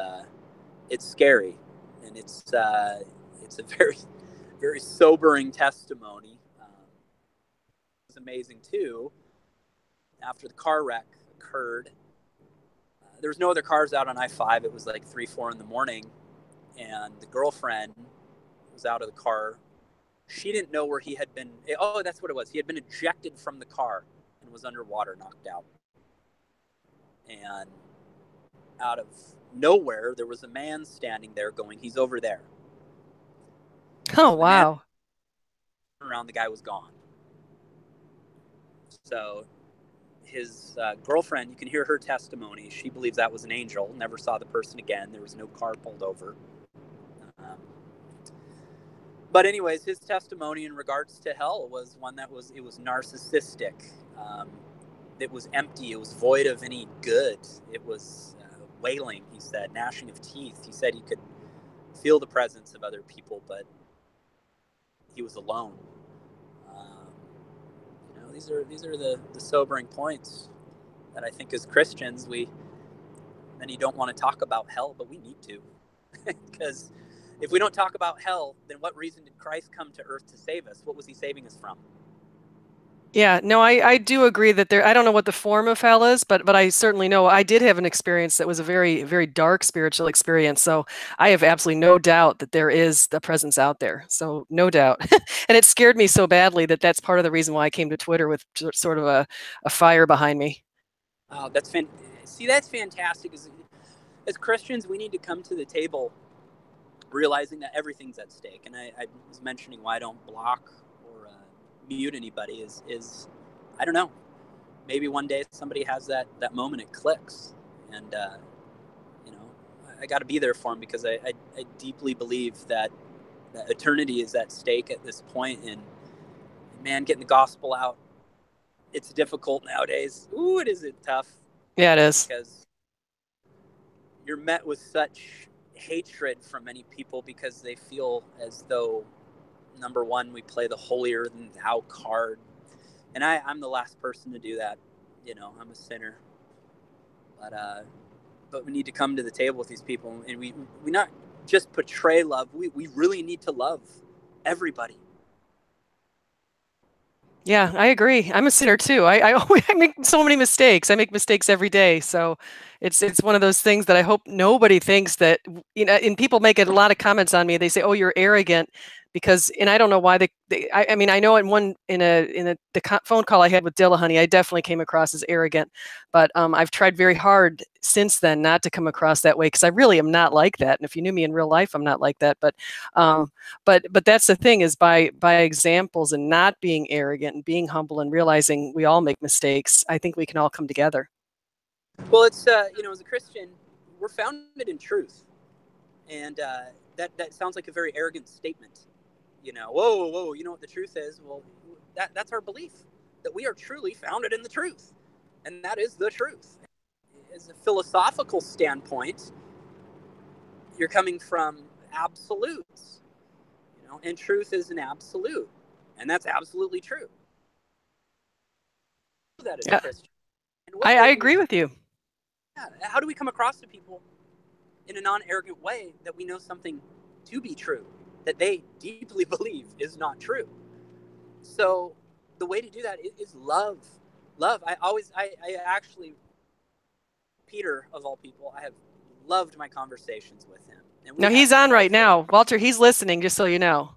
Speaker 2: scary. And it's a very, very sobering testimony. It was amazing, too. After the car wreck occurred, there was no other cars out on I-5. It was like 3, 4 in the morning. And the girlfriend was out of the car. She didn't know where he had been. Oh, that's what it was. He had been ejected from the car and was underwater, knocked out. And out of nowhere, there was a man standing there going, he's over there.
Speaker 1: Oh,
Speaker 2: So the man
Speaker 1: wow.
Speaker 2: around, the guy was gone. So his girlfriend, you can hear her testimony. She believes that was an angel, never saw the person again. There was no car pulled over. But anyways, his testimony in regards to hell was one that was narcissistic. It was empty. It was void of any good. It was wailing, he said, gnashing of teeth. He said he could feel the presence of other people, but he was alone. These are the sobering points that I think as Christians, many don't want to talk about hell, but we need to. Because if we don't talk about hell, then what reason did Christ come to earth to save us? What was He saving us from?
Speaker 1: Yeah, no, I do agree that I don't know what the form of hell is, but I certainly know I did have an experience that was a very, very dark spiritual experience. So I have absolutely no doubt that there is the presence out there. So no doubt. And it scared me so badly that that's part of the reason why I came to Twitter with sort of a fire behind me.
Speaker 2: Oh, that's fantastic. As Christians, we need to come to the table realizing that everything's at stake. And I was mentioning why I don't block or mute anybody is I don't know. Maybe one day somebody has that moment, it clicks. And, I got to be there for them, because I deeply believe that eternity is at stake at this point. And man, getting the gospel out, it's difficult nowadays. Ooh, it is tough,
Speaker 1: Yeah, it is.
Speaker 2: because you're met with such hatred from many people, because they feel as though, number one, we play the holier than thou card. And I'm the last person to do that. I'm a sinner. But we need to come to the table with these people, and we not just portray love. We really need to love everybody.
Speaker 1: Yeah, I agree. I'm a sinner too. I make so many mistakes. I make mistakes every day. So it's one of those things that I hope nobody thinks that, and people make a lot of comments on me. They say, "Oh, you're arrogant," because, and I don't know why I mean, I know in the phone call I had with Dillahunty, I definitely came across as arrogant, but I've tried very hard since then not to come across that way, because I really am not like that. And if you knew me in real life, I'm not like that. But that's the thing, is by examples and not being arrogant and being humble and realizing we all make mistakes, I think we can all come together.
Speaker 2: Well, it's as a Christian, we're founded in truth, and that sounds like a very arrogant statement. Whoa, whoa, you know what the truth is? Well, that's our belief, that we are truly founded in the truth, and that is the truth. As a philosophical standpoint, you're coming from absolutes, and truth is an absolute, and that's absolutely true. That as a
Speaker 1: Yeah,
Speaker 2: Christian, and
Speaker 1: I agree with you.
Speaker 2: how do we come across to people in a non-arrogant way that we know something to be true that they deeply believe is not true? So the way to do that is love. Love. I actually, Peter of all people, I have loved my conversations with him, and we
Speaker 1: No,
Speaker 2: have
Speaker 1: he's on right
Speaker 2: multiple.
Speaker 1: now. Walter, he's listening, just so you know.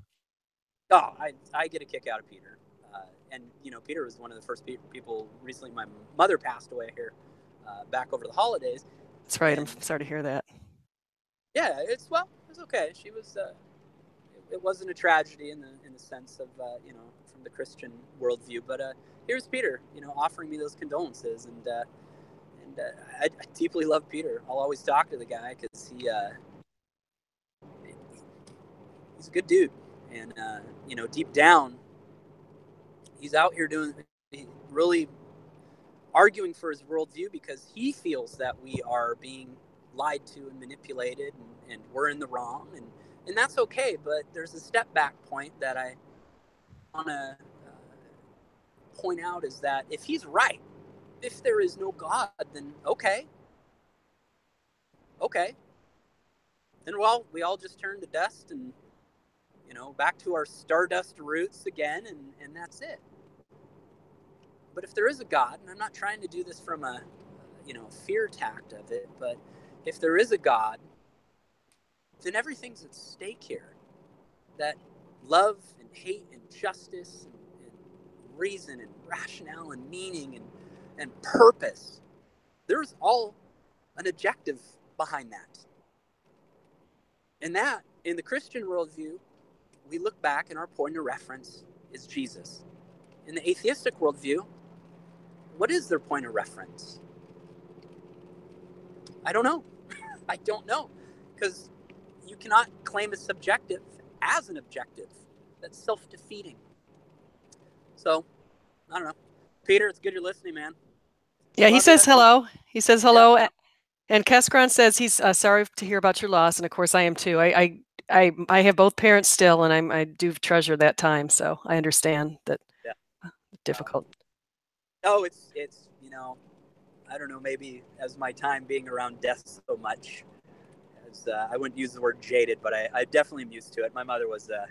Speaker 2: Oh, I get a kick out of Peter. And, Peter was one of the first people recently. My mother passed away here back over the holidays.
Speaker 1: That's right. I'm
Speaker 2: And
Speaker 1: sorry to hear that.
Speaker 2: yeah, it was okay. She was, it wasn't a tragedy in the sense of, from the Christian worldview. But here's Peter, offering me those condolences. And I deeply love Peter. I'll always talk to the guy, because he's a good dude. And, deep down, he's out here really arguing for his worldview, because he feels that we are being lied to and manipulated, and we're in the wrong, and that's okay. But there's a step back point that I want to point out, is that if he's right, if there is no God, then okay, then we all just turn to dust, and back to our stardust roots again, and that's it. But if there is a God, and I'm not trying to do this from a fear tact of it, but if there is a God, then everything's at stake here. That love and hate and justice and reason and rationale and meaning and purpose, there's all an objective behind that. And that, in the Christian worldview, we look back and our point of reference is Jesus. In the atheistic worldview, what is their point of reference? I don't know. I don't know. Because you cannot claim a subjective as an objective. That's self-defeating. So, I don't know. Peter, it's good you're listening, man.
Speaker 1: Yeah, he
Speaker 2: Love you.
Speaker 1: says hello. He says
Speaker 2: Yep.
Speaker 1: hello. And Keskron says he's sorry to hear about your loss, and of course I am too. I have both parents still, and I do treasure that time, so I understand that.
Speaker 2: Yeah.
Speaker 1: Difficult.
Speaker 2: Oh, it's I don't know, maybe as my time being around death so much, as I wouldn't use the word jaded, but I definitely am used to it. My mother was a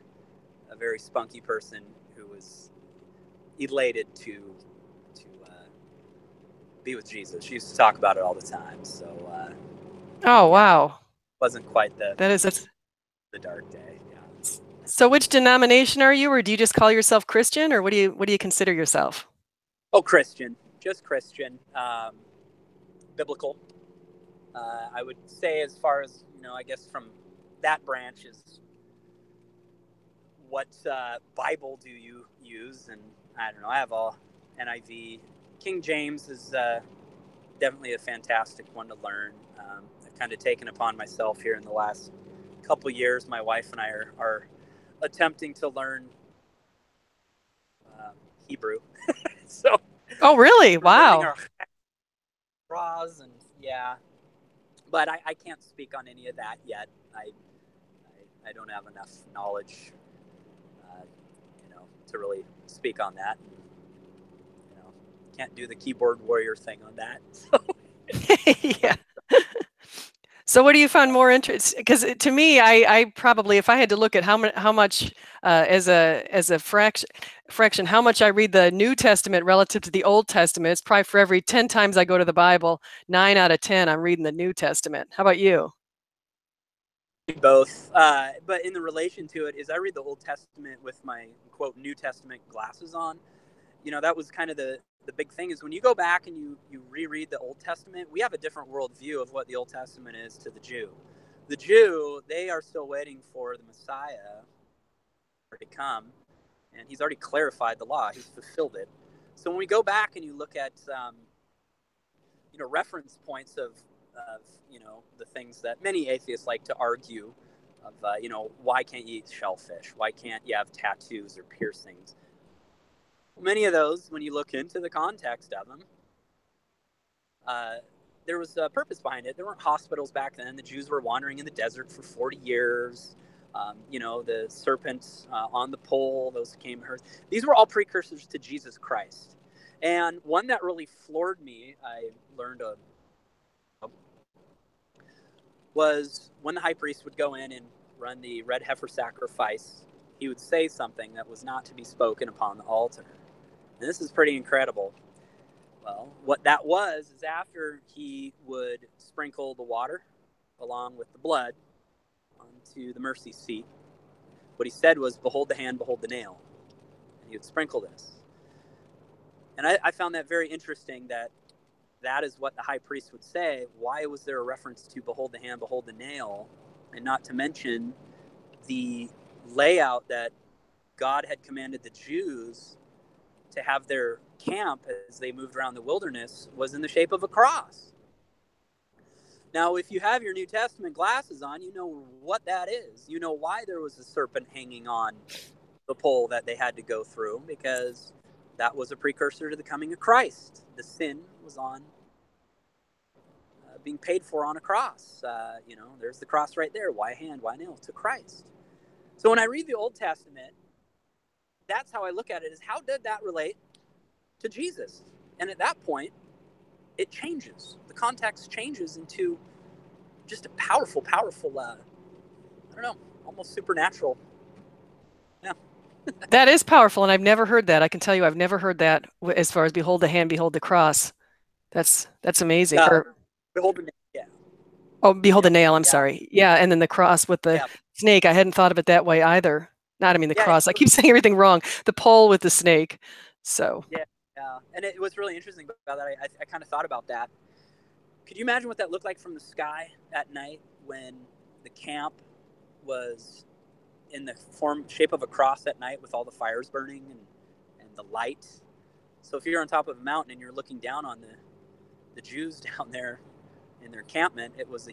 Speaker 2: very spunky person who was elated to be with Jesus. She used to talk about it all the time. So
Speaker 1: Oh,
Speaker 2: yeah,
Speaker 1: wow.
Speaker 2: wasn't quite
Speaker 1: That's
Speaker 2: the dark day. Yeah.
Speaker 1: so. Which denomination are you, or do you just call yourself Christian, or what do you consider yourself?
Speaker 2: Oh, Christian, just Christian, biblical. I would say, as far as I guess from that branch, is what Bible do you use? And I don't know. I have all NIV. King James is definitely a fantastic one to learn. I've kind of taken upon myself here in the last couple years. My wife and I are attempting to learn Hebrew. So
Speaker 1: Oh, really?
Speaker 2: we're learning
Speaker 1: Wow.
Speaker 2: our Raz, and yeah, but I can't speak on any of that yet. I don't have enough knowledge, to really speak on that. Can't do the keyboard warrior thing on that. So.
Speaker 1: Yeah. So what do you find more interest? Because to me, I probably, if I had to look at how much as a fraction, how much I read the New Testament relative to the Old Testament, it's probably for every 10 times I go to the Bible, 9 out of 10 I'm reading the New Testament. How about you?
Speaker 2: Both, but in the relation to it is I read the Old Testament with my quote New Testament glasses on. That was kind of the big thing is when you go back and you reread the Old Testament, we have a different worldview of what the Old Testament is to the Jew. The Jew, they are still waiting for the Messiah to come, and he's already clarified the law. He's fulfilled it. So when we go back and you look at reference points of the things that many atheists like to argue of why can't you eat shellfish? Why can't you have tattoos or piercings? Many of those, when you look into the context of them, there was a purpose behind it. There weren't hospitals back then. The Jews were wandering in the desert for 40 years. The serpents on the pole, those came earth. These were all precursors to Jesus Christ. And one that really floored me, I learned was when the high priest would go in and run the red heifer sacrifice, he would say something that was not to be spoken upon the altar. And this is pretty incredible. Well, what that was is after he would sprinkle the water along with the blood onto the mercy seat, what he said was, "Behold the hand, behold the nail." And he would sprinkle this. And I found that very interesting that is what the high priest would say. Why was there a reference to behold the hand, behold the nail, and not to mention the layout that God had commanded the Jews to have their camp as they moved around the wilderness was in the shape of a cross. Now, if you have your New Testament glasses on, you know what that is. You know why there was a serpent hanging on the pole that they had to go through, because that was a precursor to the coming of Christ. The sin was on being paid for on a cross. There's the cross right there. Why hand? Why nail? To Christ. So when I read the Old Testament, that's how I look at it, is how did that relate to Jesus? And at that point, it changes. The context changes into just a powerful, almost supernatural. Yeah.
Speaker 1: That is powerful, and I've never heard that. I can tell you, I've never heard that as far as behold the hand, behold the cross. That's amazing. Or
Speaker 2: Behold the nail. Yeah.
Speaker 1: oh, behold the nail. I'm
Speaker 2: Yeah.
Speaker 1: sorry. Yeah, and then the cross with the
Speaker 2: Yeah.
Speaker 1: snake. I hadn't thought of it that way either. Not, I mean, the
Speaker 2: Yeah.
Speaker 1: cross. I keep saying everything wrong. The pole with the snake. So
Speaker 2: Yeah. And it was really interesting about that. I kind of thought about that. Could you imagine what that looked like from the sky at night when the camp was in the shape of a cross at night with all the fires burning and the light? So if you're on top of a mountain and you're looking down on the Jews down there in their encampment, it was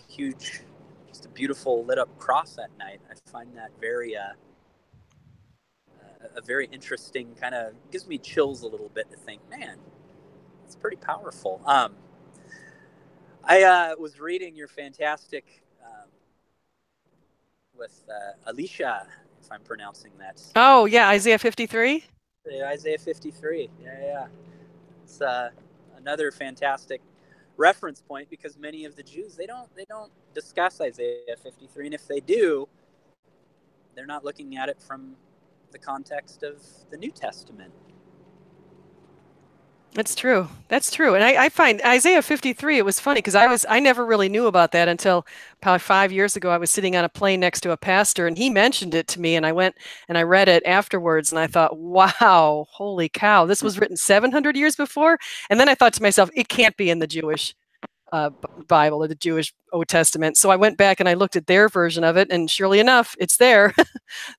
Speaker 2: just a beautiful lit up cross at night. I find that a very interesting, kind of gives me chills a little bit to think, man, it's pretty powerful. I was reading your fantastic with Alicia, if I'm pronouncing that.
Speaker 1: oh yeah, Isaiah 53.
Speaker 2: Isaiah 53. Yeah. It's another fantastic reference point, because many of the Jews they don't discuss Isaiah 53, and if they do, they're not looking at it from the context of the New Testament.
Speaker 1: That's true. That's true. And I find Isaiah 53, it was funny because I never really knew about that until about 5 years ago. I was sitting on a plane next to a pastor and he mentioned it to me, and I went and I read it afterwards and I thought, wow, holy cow, this was written 700 years before. And then I thought to myself, it can't be in the Jewish Bible or the Jewish Old Testament. So I went back and I looked at their version of it, and surely enough, it's there.
Speaker 2: It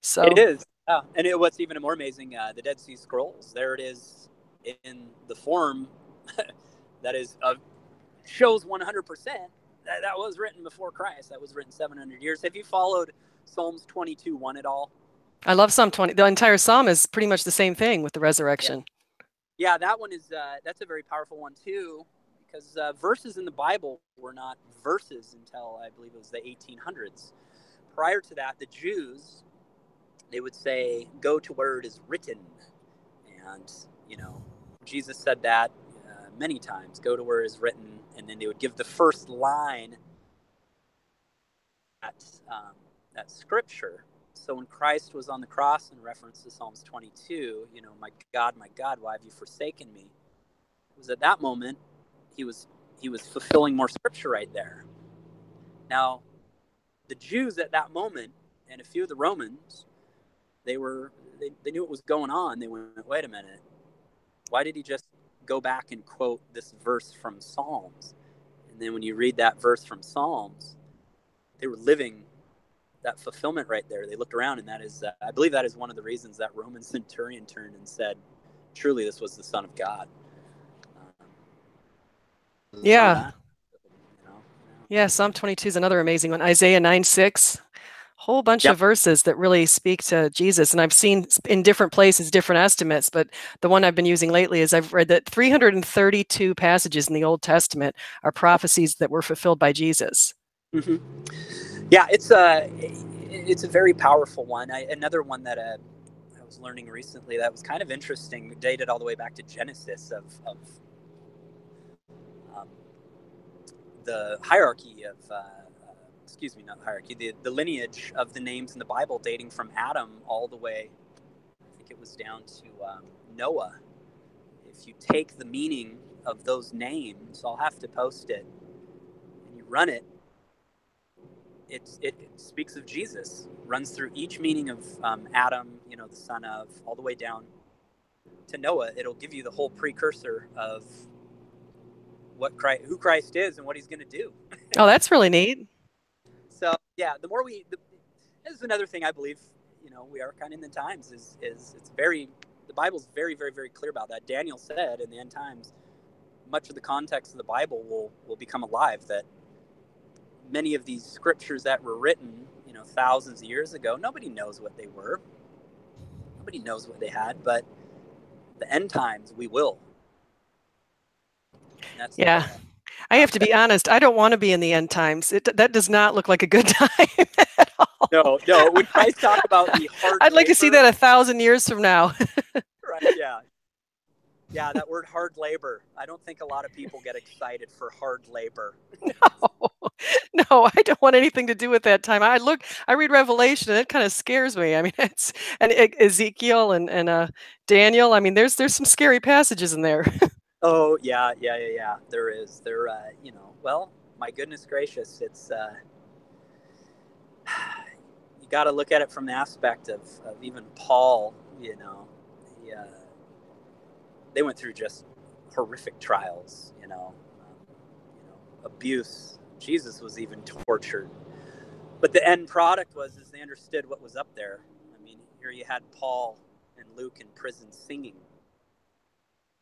Speaker 1: So
Speaker 2: is. And what's even more amazing, the Dead Sea Scrolls, there it is in the form that is shows 100% that was written before Christ. That was written 700 years. Have you followed Psalms 22:1 at all?
Speaker 1: I love Psalm 20. The entire psalm is pretty much the same thing with the
Speaker 2: Yeah.
Speaker 1: resurrection.
Speaker 2: Yeah, that one is that's a very powerful one too, because verses in the Bible were not verses until I believe it was the 1800s. Prior to that, the Jews, they would say, "Go to where it is written," and Jesus said that many times. Go to where it is written, and then they would give the first line at that scripture. So when Christ was on the cross, in reference to Psalms 22, my God, why have you forsaken me? It was at that moment he was fulfilling more scripture right there. Now, the Jews at that moment, and a few of the Romans, they knew what was going on. They went, wait a minute, why did he just go back and quote this verse from Psalms? And then when you read that verse from Psalms, they were living that fulfillment right there. They looked around, and that is, I believe that is one of the reasons that Roman centurion turned and said, truly, this was the Son of God.
Speaker 1: Yeah. Yeah, Psalm 22 is another amazing one. Isaiah 9:6, whole bunch of verses that really speak to Jesus. And I've seen in different places, different estimates, but the one I've been using lately is I've read that 332 passages in the Old Testament are prophecies that were fulfilled by Jesus.
Speaker 2: Mm-hmm. Yeah, it's a very powerful one. Another one that I was learning recently that was kind of interesting, dated all the way back to Genesis of the hierarchy of, not hierarchy, the lineage of the names in the Bible, dating from Adam all the way, I think it was down to Noah. If you take the meaning of those names, I'll have to post it, and you run it, it speaks of Jesus, runs through each meaning of Adam, the son of, all the way down to Noah. It'll give you the whole precursor of who Christ is and what he's going to do.
Speaker 1: Oh, that's really neat.
Speaker 2: So yeah, the more this is another thing I believe, we are kind of in the times is the Bible's very, very, very clear about that. Daniel said in the end times, much of the context of the Bible will become alive, that many of these scriptures that were written, thousands of years ago, nobody knows what they were. Nobody knows what they had, but the end times we will.
Speaker 1: Yeah. I have to be honest, I don't want to be in the end times. That does not look like a good time at all.
Speaker 2: No. When Christ talked about the hard
Speaker 1: I'd like
Speaker 2: labor,
Speaker 1: to see that 1,000 years from now.
Speaker 2: Right, yeah. Yeah, that word hard labor. I don't think a lot of people get excited for hard labor.
Speaker 1: No, I don't want anything to do with that time. I read Revelation, and it kind of scares me. I mean, and Ezekiel and Daniel. I mean, there's some scary passages in there.
Speaker 2: Oh yeah. There is. Well, my goodness gracious, it's you got to look at it from the aspect of even Paul. They went through just horrific trials. Abuse. Jesus was even tortured. But the end product is they understood what was up there. I mean, here you had Paul and Luke in prison singing.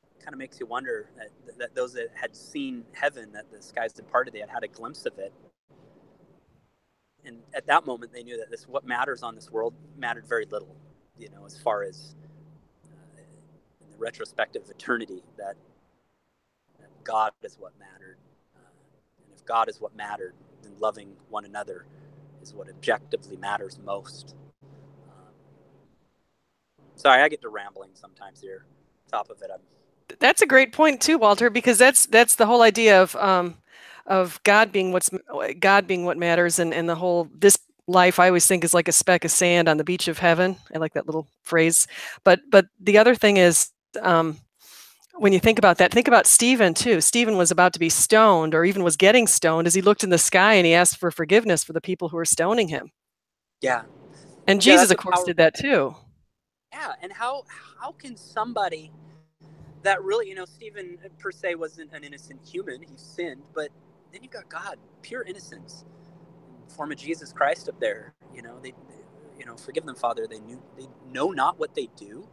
Speaker 2: It kind of makes you wonder that those that had seen heaven, that the skies departed, they had a glimpse of it. And at that moment, they knew that what matters on this world mattered very little, as far as in the retrospective eternity, that God is what mattered. And if God is what mattered, then loving one another is what objectively matters most. Sorry, I get to rambling sometimes here. Top of it,
Speaker 1: That's a great point too, Walter, because that's the whole idea of God being what matters, and the whole this life I always think is like a speck of sand on the beach of heaven. I like that little phrase. But the other thing is, when you think about that, think about Stephen too. Stephen was about to be stoned, or even was getting stoned, as he looked in the sky and he asked for forgiveness for the people who were stoning him.
Speaker 2: Yeah.
Speaker 1: And Jesus, of course, did that too.
Speaker 2: Yeah, and how can somebody that really, Stephen per se wasn't an innocent human, he sinned, but then you've got God, pure innocence, in the form of Jesus Christ up there. They forgive them, Father. They know not what they do.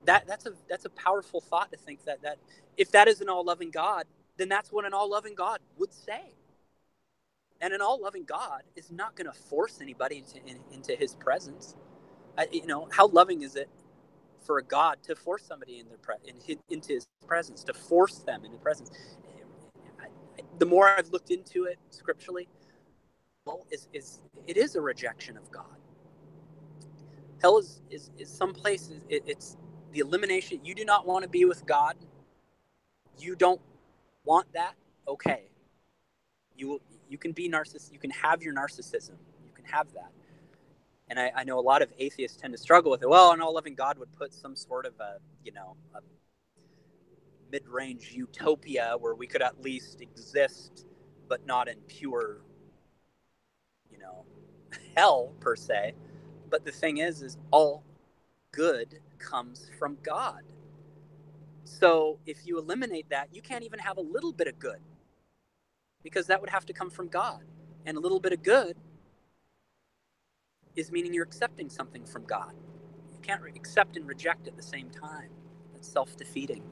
Speaker 2: That's a powerful thought to think that if that is an all-loving God, then that's what an all-loving God would say. And an all-loving God is not going to force anybody into his presence. How loving is it for a God to force somebody into his presence, to force them into presence? The more I've looked into it scripturally, it is a rejection of God. Hell is some place. It's the elimination. You do not want to be with God. You don't want that. Okay. You can be narcissist. You can have your narcissism. You can have that. And I know a lot of atheists tend to struggle with it. Well, an all-loving God would put some sort of a mid-range utopia where we could at least exist, but not in pure, hell per se. But the thing is all good comes from God. So if you eliminate that, you can't even have a little bit of good, because that would have to come from God. And a little bit of good is meaning you're accepting something from God. You can't accept and reject at the same time. That's self-defeating.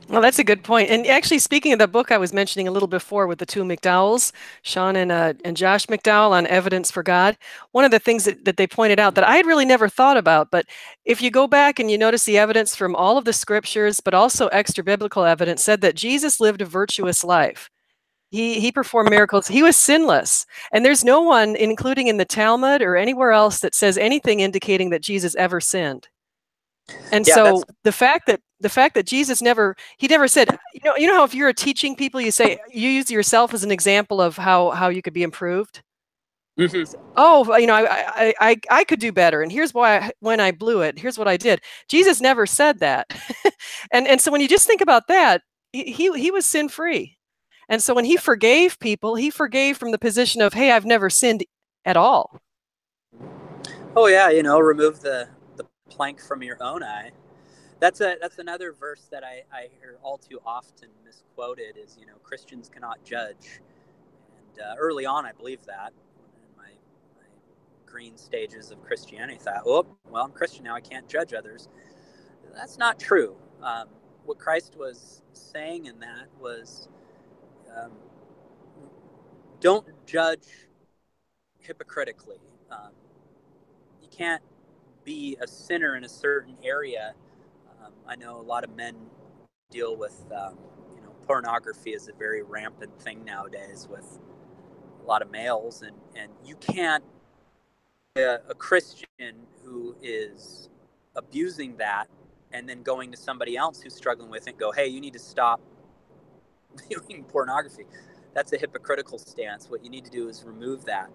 Speaker 1: Well, that's a good point. And actually, speaking of the book I was mentioning a little before with the two McDowells, Sean and Josh McDowell, on Evidence for God, one of the things that they pointed out that I had really never thought about, but if you go back and you notice the evidence from all of the scriptures, but also extra biblical evidence, said that Jesus lived a virtuous life. He performed miracles. He was sinless. And there's no one, including in the Talmud or anywhere else, that says anything indicating that Jesus ever sinned. And
Speaker 2: yeah,
Speaker 1: so the fact that Jesus never said, you know how if you're teaching people, you say, you use yourself as an example of how you could be improved.
Speaker 2: mm-hmm.
Speaker 1: Oh, I could do better, and here's why. When I blew it, here's what I did. Jesus never said that. and so when you just think about that, he was sin free. And so when he forgave people, he forgave from the position of, hey, I've never sinned at all.
Speaker 2: Oh yeah, remove the plank from your own eye. That's another verse that I hear all too often misquoted is, Christians cannot judge. And early on, I believed that. In my green stages of Christianity, I thought, oh, well, I'm Christian now, I can't judge others. That's not true. What Christ was saying in that was, don't judge hypocritically. You can't be a sinner in a certain area. I know a lot of men deal with, pornography is a very rampant thing nowadays with a lot of males, and you can't be a Christian who is abusing that and then going to somebody else who's struggling with it and go, hey, you need to stop viewing pornography. That's a hypocritical stance. What you need to do is remove that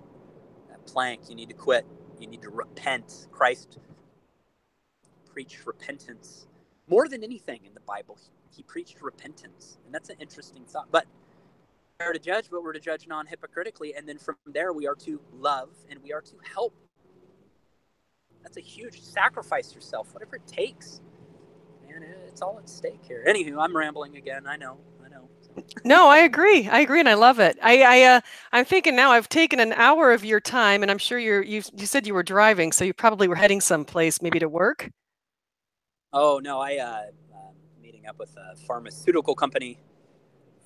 Speaker 2: plank. You need to quit. You need to repent. Christ preached repentance more than anything in the Bible. He preached repentance, and that's an interesting thought. But we are to judge, but we're to judge non-hypocritically, and then from there we are to love and we are to help. That's a huge sacrifice yourself, whatever it takes. Man, it's all at stake here. Anywho, I'm rambling again. I know.
Speaker 1: No, I agree, and I love it. I'm thinking now. I've taken an hour of your time, and I'm sure you said you were driving, so you probably were heading someplace, maybe to work.
Speaker 2: Oh no, meeting up with a pharmaceutical company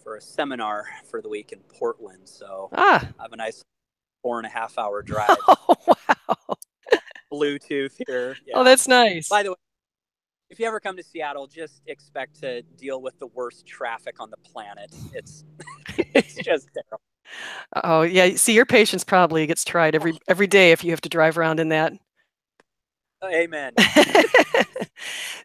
Speaker 2: for a seminar for the week in Portland. So I have a nice 4.5 hour drive.
Speaker 1: Oh, wow.
Speaker 2: Bluetooth here. Yeah.
Speaker 1: Oh, that's nice.
Speaker 2: By the way, if you ever come to Seattle, just expect to deal with the worst traffic on the planet. It's just terrible.
Speaker 1: Oh, yeah. See, your patience probably gets tried every day if you have to drive around in that.
Speaker 2: Amen.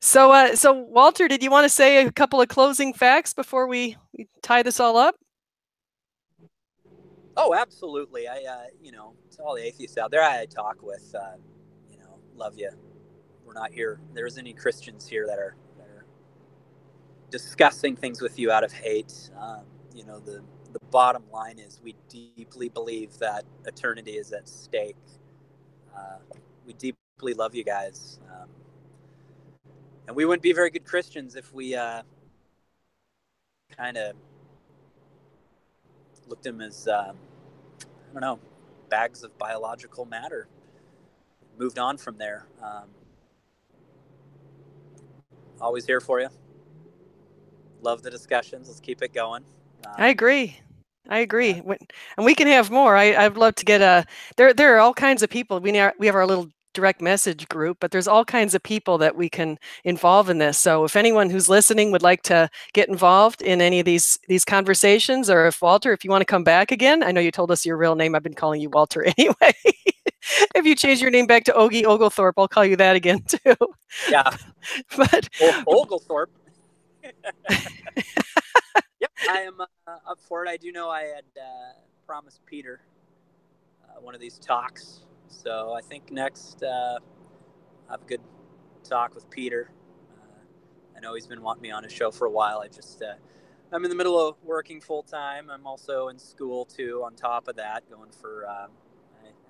Speaker 1: So Walter, did you want to say a couple of closing facts before we tie this all up?
Speaker 2: Oh, absolutely. To all the atheists out there I talk with, love you. We're not here. There's any Christians here that are discussing things with you out of hate. The bottom line is we deeply believe that eternity is at stake. We deeply love you guys. And we wouldn't be very good Christians if we kind of looked at them as, bags of biological matter. Moved on from there. Always here for you. love the discussions. Let's keep it going.
Speaker 1: I agree. I
Speaker 2: Yeah.
Speaker 1: agree. And we can have more. I'd love to get there are all kinds of people. We have our little direct message group, but there's all kinds of people that we can involve in this. So if anyone who's listening would like to get involved in any of these conversations, or if Walter, if you want to come back again, I know you told us your real name. I've been calling you Walter anyway. If you change your name back to Ogie Oglethorpe, I'll call you that again too.
Speaker 2: Yeah.
Speaker 1: But
Speaker 2: Oglethorpe. Yep, I am up for it. I do know I had promised Peter one of these talks, so I think next I'll have a good talk with Peter. I know he's been wanting me on his show for a while. I'm in the middle of working full time. I'm also in school too. On top of that, going for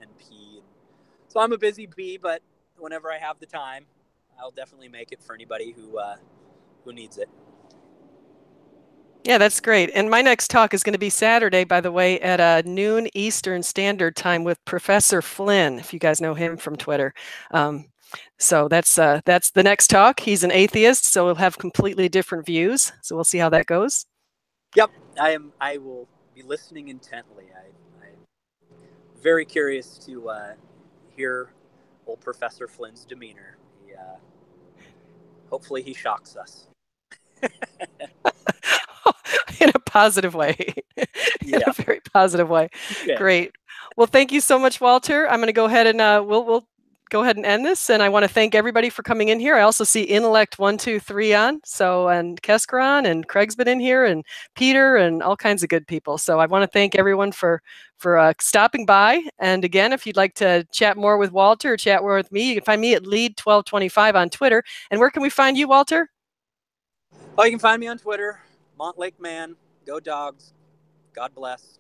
Speaker 2: NP, so I'm a busy bee. But whenever I have the time, I'll definitely make it for anybody who needs it.
Speaker 1: Yeah, that's great. And my next talk is going to be Saturday, by the way, at noon Eastern Standard Time with Professor Flynn, if you guys know him from Twitter. So that's the next talk. He's an atheist, so we'll have completely different views. So we'll see how that goes.
Speaker 2: Yep, I will be listening intently. I'm very curious to hear old Professor Flynn's demeanor. Hopefully he shocks us.
Speaker 1: In a positive way. In a very positive way. Yeah. Great. Well, thank you so much, Walter. I'm going to go ahead and we'll go ahead and end this. And I want to thank everybody for coming in here. I also see Intellect 123 on. So, and Keskaron and Craig's been in here, and Peter, and all kinds of good people. So I want to thank everyone for stopping by. And again, if you'd like to chat more with Walter or chat more with me, you can find me at Lead1225 on Twitter. And where can we find you, Walter?
Speaker 2: Oh, you can find me on Twitter, Montlake Man. Go Dogs. God bless.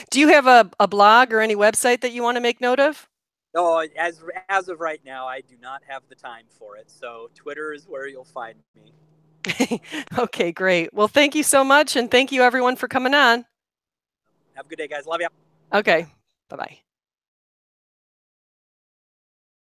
Speaker 1: Do you have a blog or any website that you want to make note of?
Speaker 2: No, as of right now, I do not have the time for it. So Twitter is where you'll find me.
Speaker 1: Okay, great. Well, thank you so much. And thank you, everyone, for coming on.
Speaker 2: Have a good day, guys. Love you.
Speaker 1: Okay. Bye-bye.